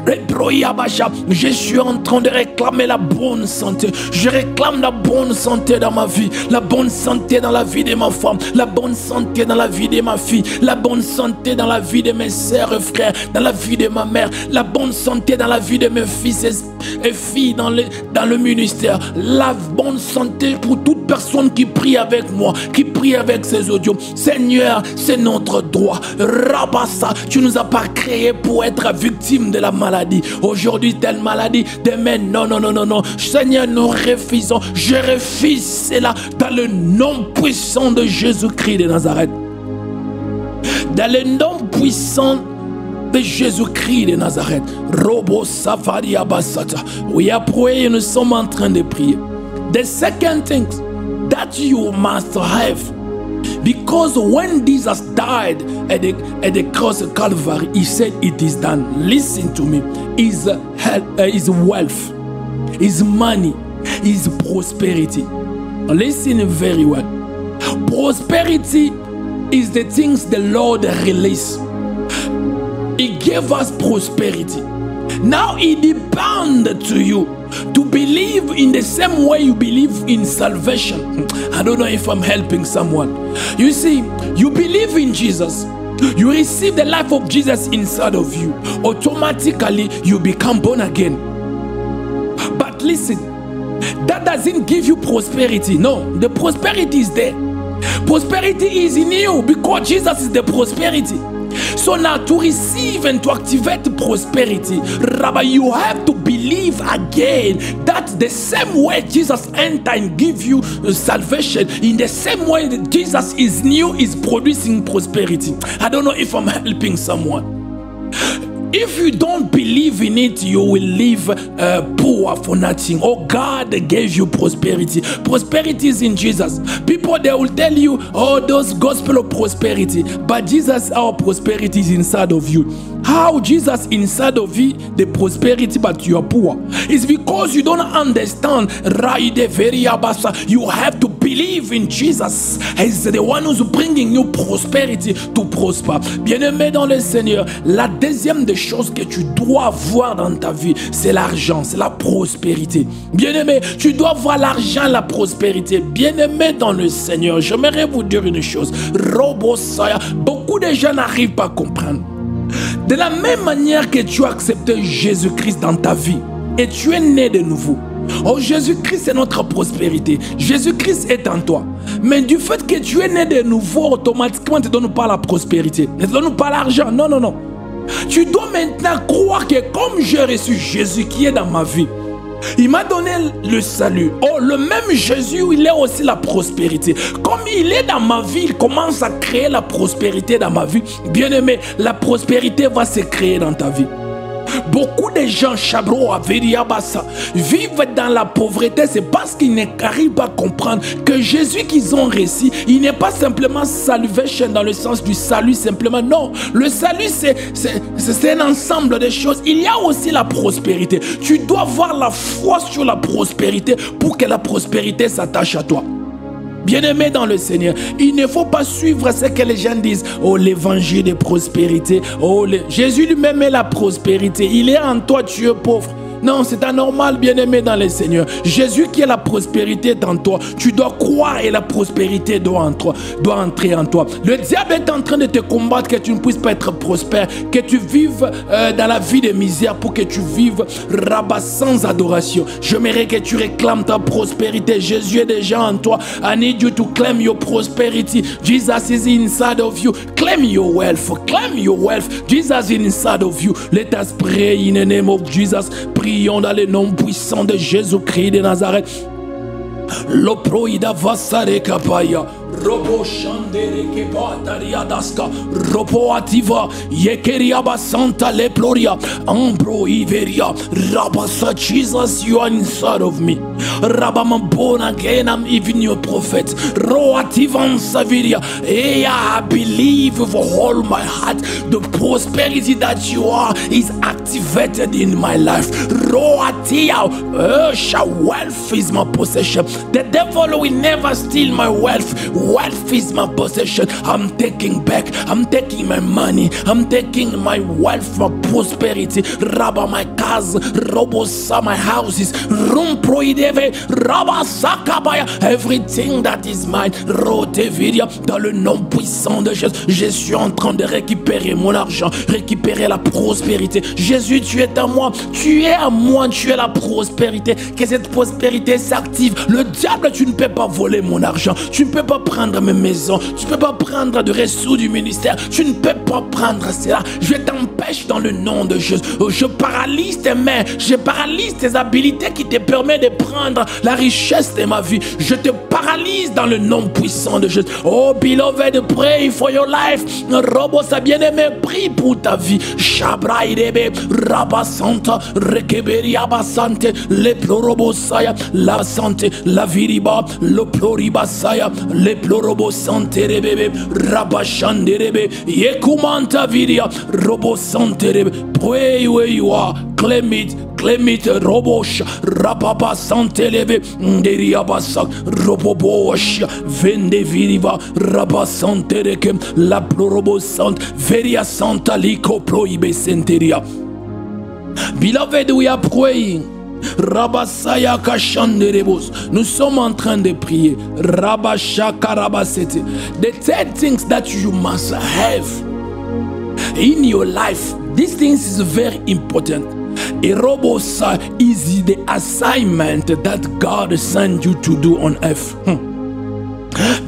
Je suis en train de réclamer la bonne santé. Je réclame la bonne santé dans ma vie, la bonne santé dans la vie de ma femme, la bonne santé dans la vie de ma fille, la bonne santé dans la vie de mes sœurs et frères, dans la vie de ma mère, la bonne santé dans la vie de mes fils et filles dans le ministère, la bonne santé pour toute personne qui prie avec moi, qui prie avec ses audios. Seigneur, c'est notre droit. Rabassa, tu nous as pas créés pour être victimes de la maladie. Aujourd'hui, telle maladie, demain, non. Seigneur, nous refusons. Je refuse cela dans le nom puissant de Jésus-Christ de Nazareth. Dans le nom puissant de Jésus-Christ de Nazareth. Robo Savaria Basata. We are praying, nous sommes en train de prier. The second thing that you must have, because when Jesus died at the cross of Calvary, he said it is done. Listen to me. His wealth, his money, his prosperity. Listen very well. Prosperity is the things the Lord released. He gave us prosperity. Now it depends to you to believe in the same way you believe in salvation. I don't know if I'm helping someone. You see, you believe in Jesus. You receive the life of Jesus inside of you. Automatically, you become born again. But listen, that doesn't give you prosperity. No, the prosperity is there. Prosperity is in you because Jesus is the prosperity. So now to receive and to activate prosperity, Rabbi, you have to believe again that the same way Jesus entered and give you salvation, in the same way that Jesus is new, is producing prosperity. I don't know if I'm helping someone. If you don't believe in it, you will live poor for nothing. Oh, God gave you prosperity. Prosperity is in Jesus. People, they will tell you, oh, those gospel of prosperity. But Jesus, our prosperity is inside of you. How Jesus inside of you, the prosperity, but you are poor? It's because you don't understand. You have to believe in Jesus as the one who's bringing you prosperity to prosper. Bien-aimé dans le Seigneur, la deuxième des choses que tu dois voir dans ta vie, c'est l'argent, c'est la prospérité. Bien-aimé, tu dois voir l'argent, la prospérité. Bien-aimé dans le Seigneur, j'aimerais vous dire une chose. Beaucoup de gens n'arrivent pas à comprendre. De la même manière que tu as accepté Jésus-Christ dans ta vie, et tu es né de nouveau. Oh, Jésus-Christ est notre prospérité. Jésus-Christ est en toi. Mais du fait que tu es né de nouveau, automatiquement, ne te donne pas la prospérité. Ne te donne pas l'argent. Non, non, non. Tu dois maintenant croire que comme j'ai reçu Jésus qui est dans ma vie, il m'a donné le salut. Oh, le même Jésus, il est aussi la prospérité. Comme il est dans ma vie, il commence à créer la prospérité dans ma vie. Bien-aimé, la prospérité va se créer dans ta vie. Beaucoup de gens, vivent dans la pauvreté. C'est parce qu'ils n'arrivent pas à comprendre que Jésus qu'ils ont reçu, il n'est pas simplement salvation dans le sens du salut simplement. Non, le salut c'est un ensemble de choses. Il y a aussi la prospérité. Tu dois avoir la foi sur la prospérité pour que la prospérité s'attache à toi. Bien-aimé dans le Seigneur, il ne faut pas suivre ce que les gens disent. Oh, l'évangile de prospérité. Oh, Jésus lui-même est la prospérité. Il est en toi, tu es pauvre. Non, c'est anormal, bien-aimé dans le Seigneur. Jésus qui est la prospérité dans toi. Tu dois croire et la prospérité doit entrer en toi. Le diable est en train de te combattre que tu ne puisses pas être prospère, que tu vives dans la vie de misère pour que tu vives rabat sans adoration. J'aimerais que tu réclames ta prospérité. Jésus est déjà en toi. I need you to claim your prosperity. Jesus is inside of you. Claim your wealth. Claim your wealth. Jesus is inside of you. Let us pray in the name of Jesus. Prions dans le nom puissant de Jésus-Christ de Nazareth. Loproida vasare kapaya. Robo Shandere Kebataria Daska, Robo Ativa, Yekeria Basanta Leploria, Ambro Iveria, Rabasa, Jesus, you are inside of me. Rabam born again, I'm even your prophet. Roativan Saviria, I believe with all my heart the prosperity that you are is activated in my life. Roatia, wealth is my possession. The devil will never steal my wealth. Wealth is my possession. I'm taking back. I'm taking my money. I'm taking my wealth, my prosperity. Rabba, my cars. Robosa, my houses. Room proideve. Rabba sakabaya. Everything that is mine. Rotevidia. Dans le nom puissant de Jésus. Je suis en train de récupérer mon argent. Récupérer la prospérité. Jésus, tu es à moi. Tu es à moi. Tu es la prospérité. Que cette prospérité s'active. Le diable, tu ne peux pas voler mon argent. Tu ne peux pas prendre mes maisons, tu ne peux pas prendre de ressources du ministère, tu ne peux pas prendre cela. Je t'empêche dans le nom de Jésus. Je paralyse tes mains, je paralyse tes habiletés qui te permettent de prendre la richesse de ma vie. Je te paralyse dans le nom puissant de Jésus. Oh, beloved, pray for your life. Robo, sa bien-aimé, prie pour ta vie. Shabraïdebe, Rabasanta, Rekeberia Basante, le Plorobosaya, la santé, la viriba, le Ploribasaya, le Plorobo Santerebe, Rabashanderebe, Yekumanta Viria, Robo Santerebe. Pray where you are, claim it, Robosh, Rababa Santelebe, Nderiabasak, Robobosh, Vende Viriva, Rabasantereke, La Plorobo Sant, Veria Santa Lico Proibe Senteria. Beloved, we are praying. Rabasaya Kashanderebos. Nous sommes en train de prier. Rabashaka Rabasete. The 10 things that you must have in your life. These things is very important. Erobosa is the assignment that God sent you to do on earth.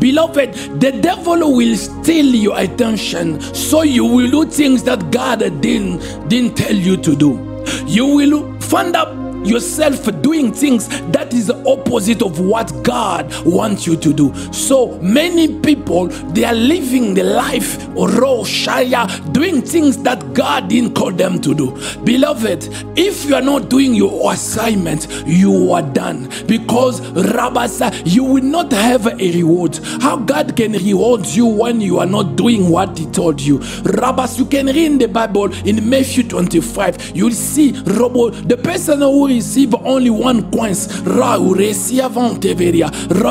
Beloved, the devil will steal your attention, so you will do things that God didn't tell you to do. You will find out yourself doing things that is the opposite of what God wants you to do. So many people, they are living the life doing things that God didn't call them to do. Beloved, if you are not doing your assignment, you are done, because Rabasa, you will not have a reward. How God can reward you when you are not doing what He told you? Rabas, you can read in the Bible in Matthew 25. You'll see the person who receive only 1 coin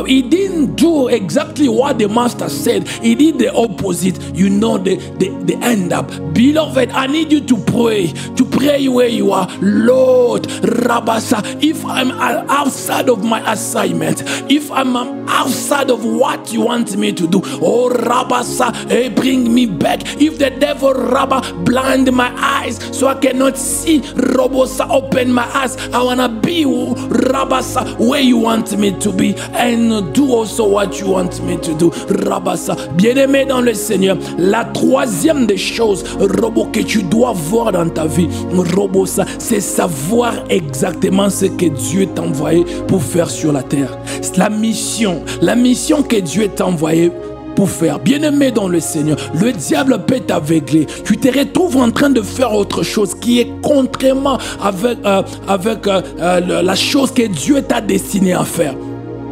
He didn't do exactly what the master said. He did the opposite. You know the end up. Beloved, I need you to pray where you are. Lord, Rabasa, if I'm outside of my assignment, if I'm outside of what you want me to do, oh Rabasa, bring me back. If the devil, Rabba, blind my eyes so I cannot see, Robosa, open my eyes. I want to be, Rabasa, where you want me to be, and do also what you want me to do. Rabasa, bien-aimé dans le Seigneur, la troisième des choses, Robo, que tu dois voir dans ta vie, Robosa, c'est savoir exactement ce que Dieu t'a envoyé pour faire sur la terre. C'est la mission que Dieu t'a envoyé pour faire. Bien-aimé dans le Seigneur, le diable peut t'aveugler. Tu te retrouves en train de faire autre chose qui est contrairement avec la chose que Dieu t'a destiné à faire.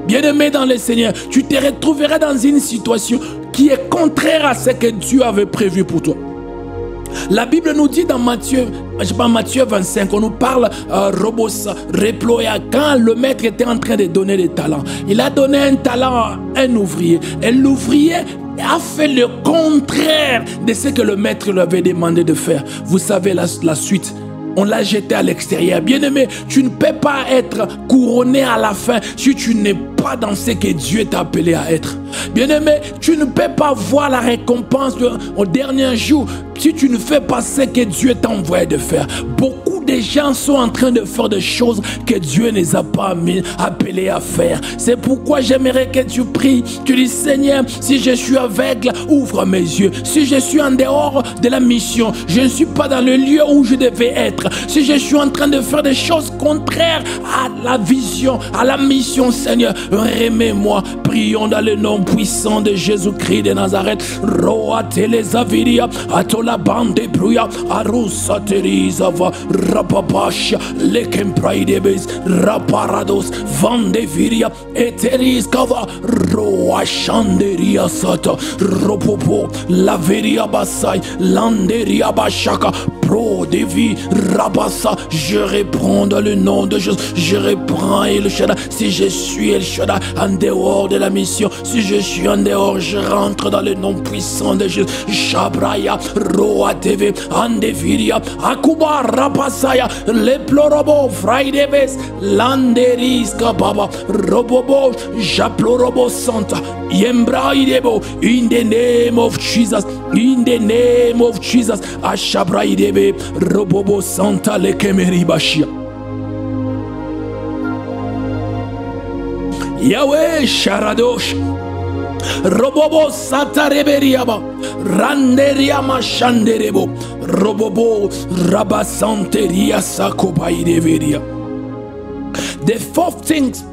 Bien-aimé dans le Seigneur, tu te retrouveras dans une situation qui est contraire à ce que Dieu avait prévu pour toi. La Bible nous dit dans Matthieu 25, on nous parle Robos Reploya, quand le maître était en train de donner des talents. Il a donné un talent à un ouvrier. Et l'ouvrier a fait le contraire de ce que le maître lui avait demandé de faire. Vous savez la suite. On l'a jeté à l'extérieur. Bien-aimé, tu ne peux pas être couronné à la fin si tu n'es pas dans ce que Dieu t'a appelé à être. Bien-aimé, tu ne peux pas voir la récompense au dernier jour si tu ne fais pas ce que Dieu t'a envoyé de faire. Beaucoup de gens sont en train de faire des choses que Dieu ne les a pas appelés à faire. C'est pourquoi j'aimerais que tu pries. Tu dis, Seigneur, si je suis aveugle, ouvre mes yeux. Si je suis en dehors de la mission, je ne suis pas dans le lieu où je devais être. Si je suis en train de faire des choses contraires à la vision, à la mission, Seigneur, remets-moi. Prions dans le nom puissant de Jésus-Christ de Nazareth. Roa telezaviria, atola bande bruya, arusa terizava, rapapasha, lekempraidebes, raparados, vandeviria, eteriskava, roa shanderia sata, ropopo, laveria basai, landeria bashaka, pro devi, rabassa. Je reprends dans le nom de Jésus. Je reprends El Shaddai. Si je suis El Shaddai en dehors de la mission, si je suis en dehors, je rentre dans le nom puissant de Jésus. Shabraya, Roa TV, Andeviria, Akuba, Rapasaya, Le Plorobo, Fridays, Landeris, Kababa, Robobo, Japlorobo Santa, Yembraidebo, in the name of Jesus, in the name of Jesus, Ashabraidebe, Robobo Santa, Lekemeri Bashia. Yahweh Sharadosh Robobo Satareberiaba Randeriama Shanderebo Robobo Rabasanteria Sakobaideveria. The fourth things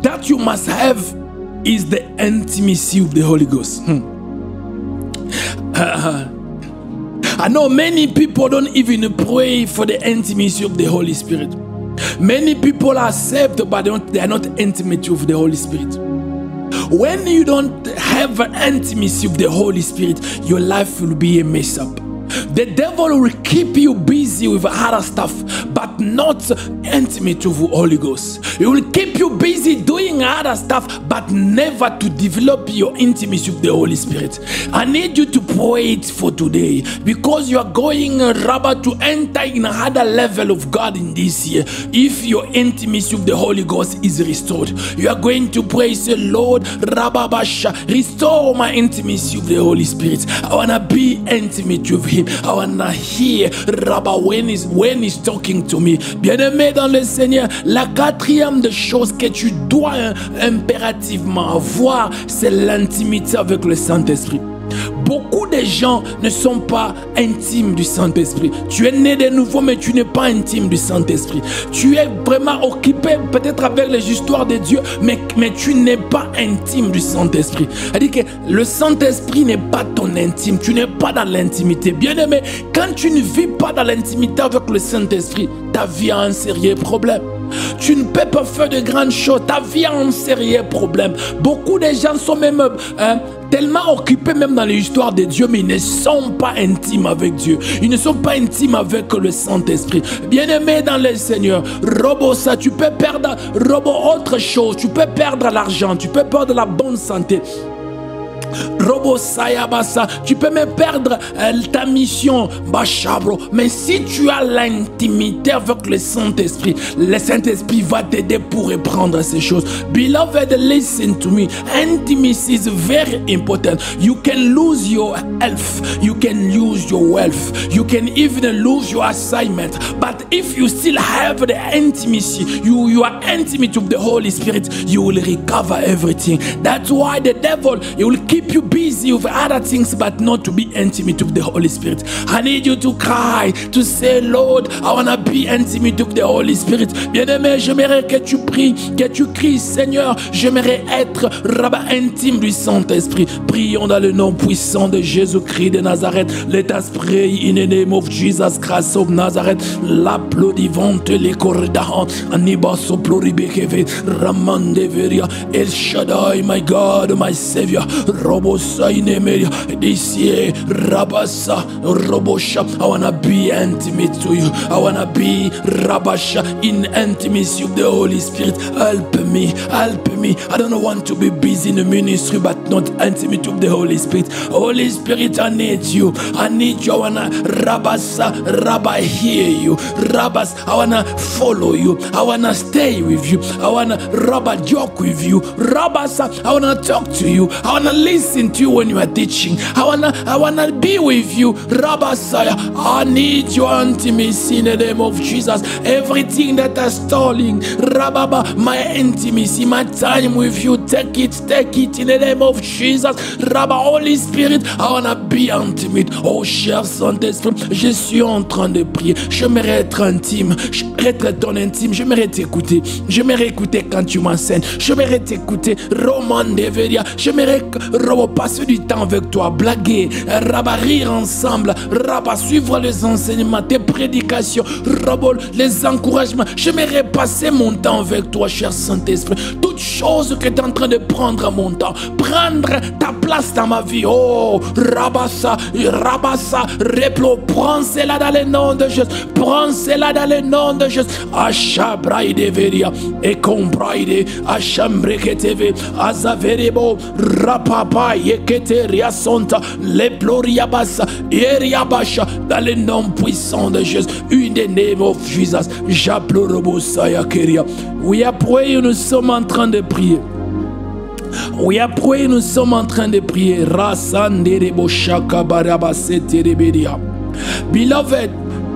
that you must have is the intimacy of the Holy Ghost. I know many people don't even pray for the intimacy of the Holy Spirit. Many people are saved, but they are not intimate with the Holy Spirit. When you don't have an intimacy with the Holy Spirit, your life will be a mess up. The devil will keep you busy with other stuff, but not intimate with the Holy Ghost. He will keep you busy doing other stuff, but never to develop your intimacy with the Holy Spirit. I need you to pray it for today, because you are going rather to enter in another level of God in this year. If your intimacy with the Holy Ghost is restored, you are going to pray, say, Lord, Rababasha, restore my intimacy with the Holy Spirit. I want to be intimate with Him. I want to hear Rabba when he's talking to me. Bien-aimé dans le Seigneur, la quatrième des choses que tu dois impérativement avoir, c'est l'intimité avec le Saint-Esprit. Beaucoup de gens ne sont pas intimes du Saint-Esprit. Tu es né de nouveau, mais tu n'es pas intime du Saint-Esprit. Tu es vraiment occupé peut-être avec les histoires de Dieu, mais tu n'es pas intime du Saint-Esprit. C'est-à-dire que le Saint-Esprit n'est pas ton intime. Tu n'es pas dans l'intimité. Bien-aimé, quand tu ne vis pas dans l'intimité avec le Saint-Esprit, ta vie a un sérieux problème. Tu ne peux pas faire de grandes choses. Ta vie a un sérieux problème. Beaucoup de gens sont même tellement occupés même dans l'histoire de Dieu, mais ils ne sont pas intimes avec Dieu. Ils ne sont pas intimes avec le Saint-Esprit. Bien-aimé dans le Seigneur, ça, tu peux perdre autre chose. Tu peux perdre l'argent, tu peux perdre la bonne santé. Tu peux même perdre ta mission, mais si tu as l'intimité avec le Saint-Esprit va t'aider pour reprendre ces choses. Beloved, listen to me. Intimacy is very important. You can lose your health, you can lose your wealth, you can even lose your assignment, but if you still have the intimacy, you are intimate with the Holy Spirit, you will recover everything. That's why the devil, he will keep you busy with other things, but not to be intimate with the Holy Spirit. I need you to cry, to say, Lord, I want to be intimate with the Holy Spirit. Bien-aimé, j'aimerais que tu pries, que tu cries, Seigneur, j'aimerais être rabbin intime du Saint-Esprit. Prions dans le nom puissant de Jésus-Christ de Nazareth. Let us pray in the name of Jesus Christ of Nazareth. L'applaudivante les corridors, Anibaso pluribekeve, Ramandeveria, El Shaddai, my God, my Savior. Robosa inemeria, this year, Rabasa, Robosha. I wanna be intimate to you. I wanna be Rabasha in intimacy with the Holy Spirit. Help me, help me. I don't want to be busy in the ministry, but not intimate with the Holy Spirit. Holy Spirit, I need you. I need you. I wanna Rabasa, Rabba, hear you. Rabas, I wanna follow you. I wanna stay with you. I wanna Rabba joke with you. Rabasa, I wanna talk to you. I wanna listen to you when you are teaching. I wanna be with you. Rabasaya, I need your intimacy in the name of Jesus. Everything that is stalling, Rababa, my intimacy, my time with you, take it in the name of Jesus. Rabba, Holy Spirit, I wanna be intimate. Oh cher Saint-Esprit, je suis en train de prier. J'aimerais être intime, j'aimerais être ton intime, j'aimerais t'écouter. J'aimerais écouter quand tu m'enseignes. J'aimerais t'écouter. Roman Deveria, j'aimerais passer du temps avec toi, blaguer, Rabba, rire ensemble, Rabba, suivre les enseignements, tes prédications, Rabba, les encouragements. J'aimerais passer mon temps avec toi, cher Saint-Esprit. Toutes choses que tu es en train de prendre mon temps, prendre ta place dans ma vie. Oh, Rabassa, Replo, prends cela dans le nom de Jésus. Prends cela dans le nom de Jésus. Achabraide veria, et combraide, achambreketeve, azaverebo, Rapapa, Yeketeria Santa, Leploriabasa, Eriabasha, dans le nom puissant de Jésus. In the name of Jesus, Japlorobosaya Keria. We are praying, nous sommes en train de prier. We are praying, nous sommes en train de prier. Rasanderebo Shaka Barabaseterebedia. Beloved,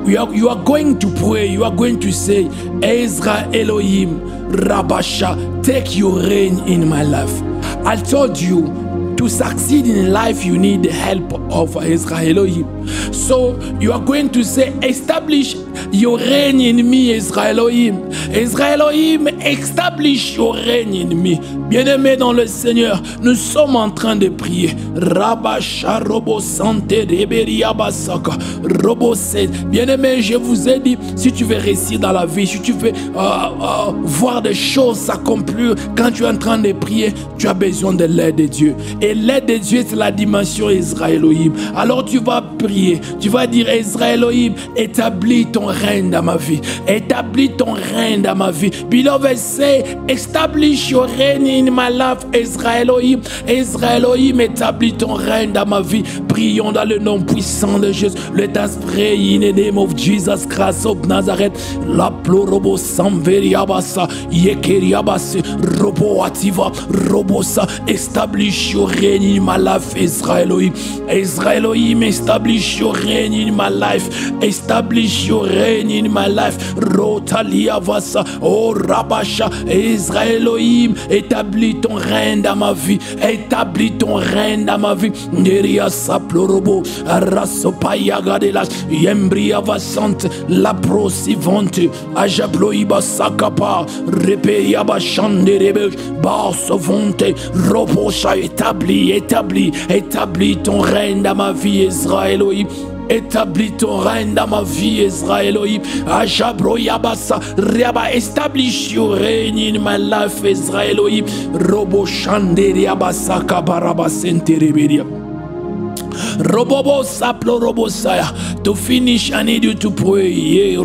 you are going to pray, you are going to say, Ezra Elohim, Rabasha, take your reign in my life. I told you, to succeed in life, you need the help of Ezra Elohim. So you are going to say, establish your reign in me, Ezra Elohim. Ezra Elohim, establish your reign in me. Bien-aimés dans le Seigneur, nous sommes en train de prier. Rabasha Robo Santé Reberia Basaka Robo Sed. Bien-aimés, je vous ai dit, si tu veux réussir dans la vie, si tu veux voir des choses s'accomplir quand tu es en train de prier, tu as besoin de l'aide de Dieu. Et l'aide de Dieu, c'est la dimension Ezra Elohim. Alors tu vas prier, tu vas dire, Ezra Elohim, établis ton règne dans ma vie. Établis ton règne dans ma vie. Beloved, say, establish your reign in my life, Ezra Elohim. Ezra Elohim, établis ton règne dans ma vie. Prions dans le nom puissant de Jésus. Let us pray in the name of Jesus Christ of Nazareth. La plorobo samveriabasa, yekeriabase, robo ativa, robosa. Establish your reign in my life, Ezra Elohim. Ezra Elohim, establish your reign in my life. Establish your reign in my life. Rotalia vasa, oh Rabasha. Ezra Elohim, établis ton règne dans ma vie. Établis ton règne dans ma vie. Neria saplorobo, rasopaya gadelas, yembria vasante, la prosivante, ajabloiba sakapa, repeya bachanderebe, barsovonte, robosa, établis ton règne dans ma vie, Ezra Elohim. Établis ton règne dans ma vie, Ezra Elohim. Ajabro Yabasa, Riaba, establish your reign in my life, Ezra Elohim. Robo Shande Riabasa Kabaraba Sentereberia. Robobo saplo robosaya. To finish, I need you to pray.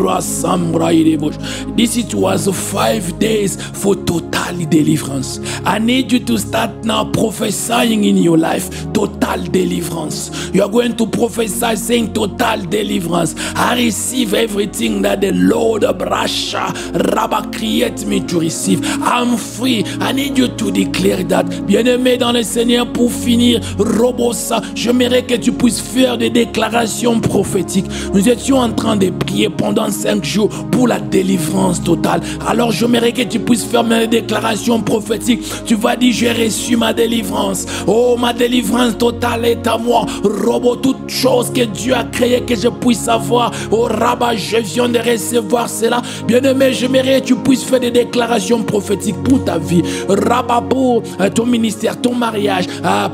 This it was 5 days for total deliverance. I need you to start now prophesying in your life total deliverance. You are going to prophesy saying total deliverance. I receive everything that the Lord Brasha Rabba create me to receive. I'm free. I need you to declare that. Bien-aimé dans le Seigneur, pour finir, Robosa, j'aimerais que tu puisses faire des déclarations prophétiques. Nous étions en train de prier pendant 5 jours pour la délivrance totale. Alors j'aimerais que tu puisses faire mes déclarations prophétiques. Tu vas dire, j'ai reçu ma délivrance. Oh, ma délivrance totale est à moi. Robo, toute chose que Dieu a créée que je puisse avoir. Oh, Rabat, je viens de recevoir cela. Bien-aimé, j'aimerais que tu puisses faire des déclarations prophétiques pour ta vie. Rabat, pour ton ministère, ton mariage,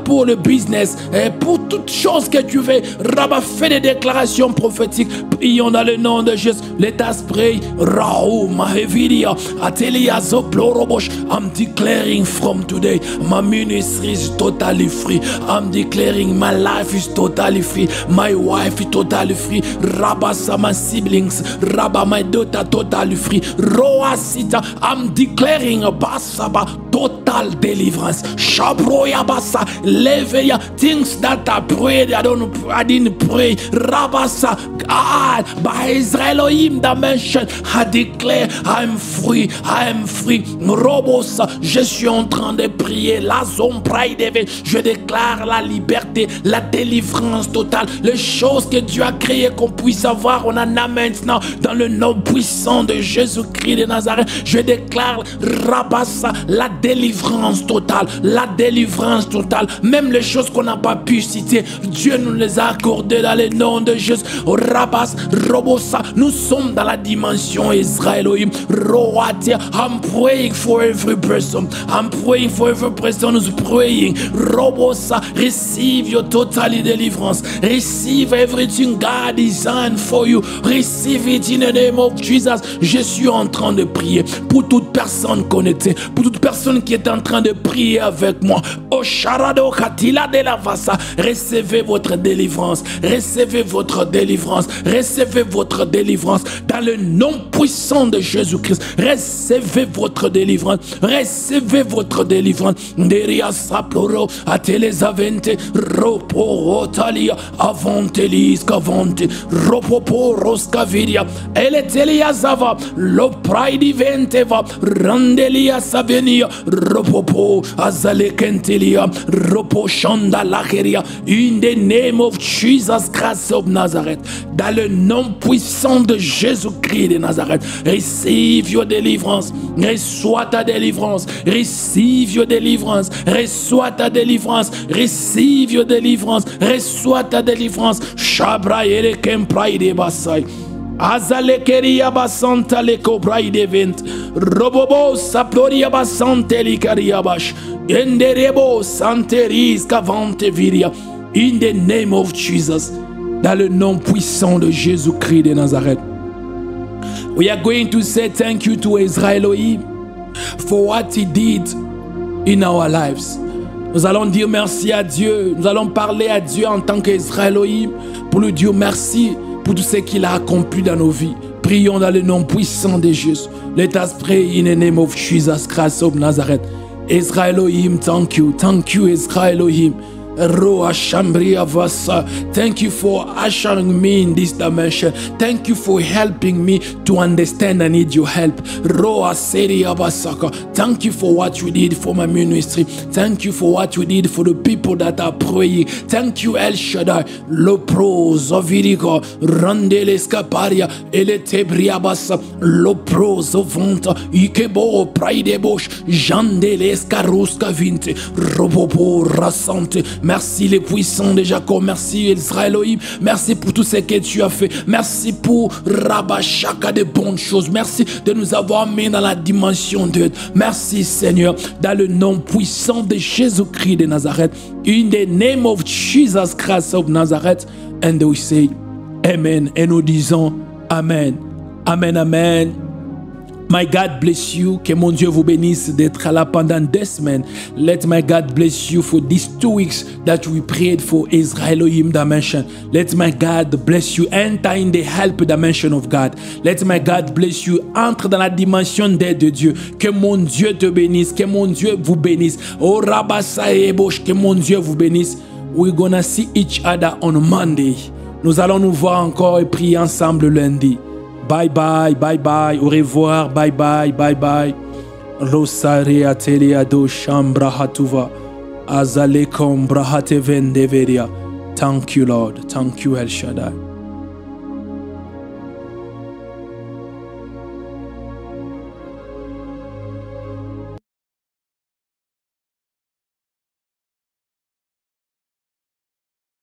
pour le business, pour toutes choses que tu veux. Rabat, fais des déclarations prophétiques. Prions dans le nom de Jésus. Let us pray. Raou, Mahevidia, Atelia Zoplorobosh. I'm declaring from today, my ministry is totally free. I'm declaring my life is totally free. My wife is totally free. Rabba, my siblings. Rabba, my daughter, totally free. Roa Sita, I'm declaring a Basaba, total deliverance. Shabroya Basa, Leveya, things that I prayed, I didn't pray. Rabasa, God, by Israelohim dimension, I declare, I'm free, I am free. Robosa, je suis en train de prier. La zone pride, je déclare la liberté, la délivrance totale. Les choses que Dieu a créées qu'on puisse avoir, on en a maintenant dans le nom puissant de Jésus-Christ de Nazareth. Je déclare, Rabasa, la délivrance totale, la délivrance totale. Même les choses qu'on n'a pas pu citer, Dieu nous les a accordées dans le nom de Jésus. Rabas, Robosa, nous sommes dans la dimension Israelohim. Roatia, I'm praying for every person. I'm praying for every person who's praying. Robosa, receive your total deliverance. Receive everything God designed for you. Receive it in the name of Jesus. Je suis en train de prier pour toute personne connectée, pour toute personne qui est en train de prier avec moi. Oh, Sharado Katila de la Vasa, recevez votre délivrance. Recevez votre délivrance. Recevez votre délivrance dans le nom puissant de Jésus-Christ. Recevez votre délivrance. Recevez votre délivrance. Deria saploro atelezavente ropo rotalia avantelis cavante ropopo roscaviria eletelia zava lo pride venteva randelia savenia ropopo azalekentelia ropo shanda lacheria. In the name of Jesus Christ of Nazareth, dans le nom puissant de Jésus-Christ de Nazareth, receive your deliverance. Reçois ta délivrance. Receive your deliverance. Reçois ta délivrance. Receive your deliverance. Reçois ta délivrance. Shabra ele kempraide basai. Azalekeria basanta le cobraide vent. Robobo saploria basante likaria bash. Enderebo santeris cavante viria. In the name of Jesus. Dans le nom puissant de Jésus-Christ de Nazareth. We are going to say thank you to Israelohim for what he did in our lives. Nous allons dire merci à Dieu. Nous allons parler à Dieu en tant qu'Israélohim pour lui dire merci pour tout ce qu'il a accompli dans nos vies. Prions dans le nom puissant de Jésus. Let us pray in the name of Jesus Christ of Nazareth. Israelohim, thank you. Thank you, Israelohim. Roa Shambria Vasa. Thank you for ushering me in this dimension. Thank you for helping me to understand I need your help. Roa Seria Basaka. Thank you for what you did for my ministry. Thank you for what you did for the people that are praying. Thank you, El Shaddai. Lopro Zoviriko Randele Scaparia Eletebria Basa Lopro Zovonta Ikebo Praide Bosch Jandele Scaruska Vinte Robopo Rassante. Merci les puissants de Jacob. Merci Israelohim. Merci pour tout ce que tu as fait. Merci pour Rabashaka de bonnes choses. Merci de nous avoir mis dans la dimension de Dieu. Merci Seigneur. Dans le nom puissant de Jésus-Christ de Nazareth. In the name of Jesus Christ of Nazareth. And we say Amen. Et nous disons Amen. Amen, amen. My God bless you. Que mon Dieu vous bénisse d'être là pendant 2 semaines. Let my God bless you for these 2 weeks that we prayed for Israel Elohim dimension. Let my God bless you. Enter in the help dimension of God. Let my God bless you. Entre dans la dimension d'aide de Dieu. Que mon Dieu te bénisse. Que mon Dieu vous bénisse. Oh Rabassaebosh, que mon Dieu vous bénisse. We're gonna see each other on Monday. Nous allons nous voir encore et prier ensemble lundi. Bye bye, bye bye, au revoir, bye bye, bye bye. Rosaria Teliado Shambrahatuva Azalekom Brahateven Deveria. Thank you, Lord. Thank you, El Shaddai.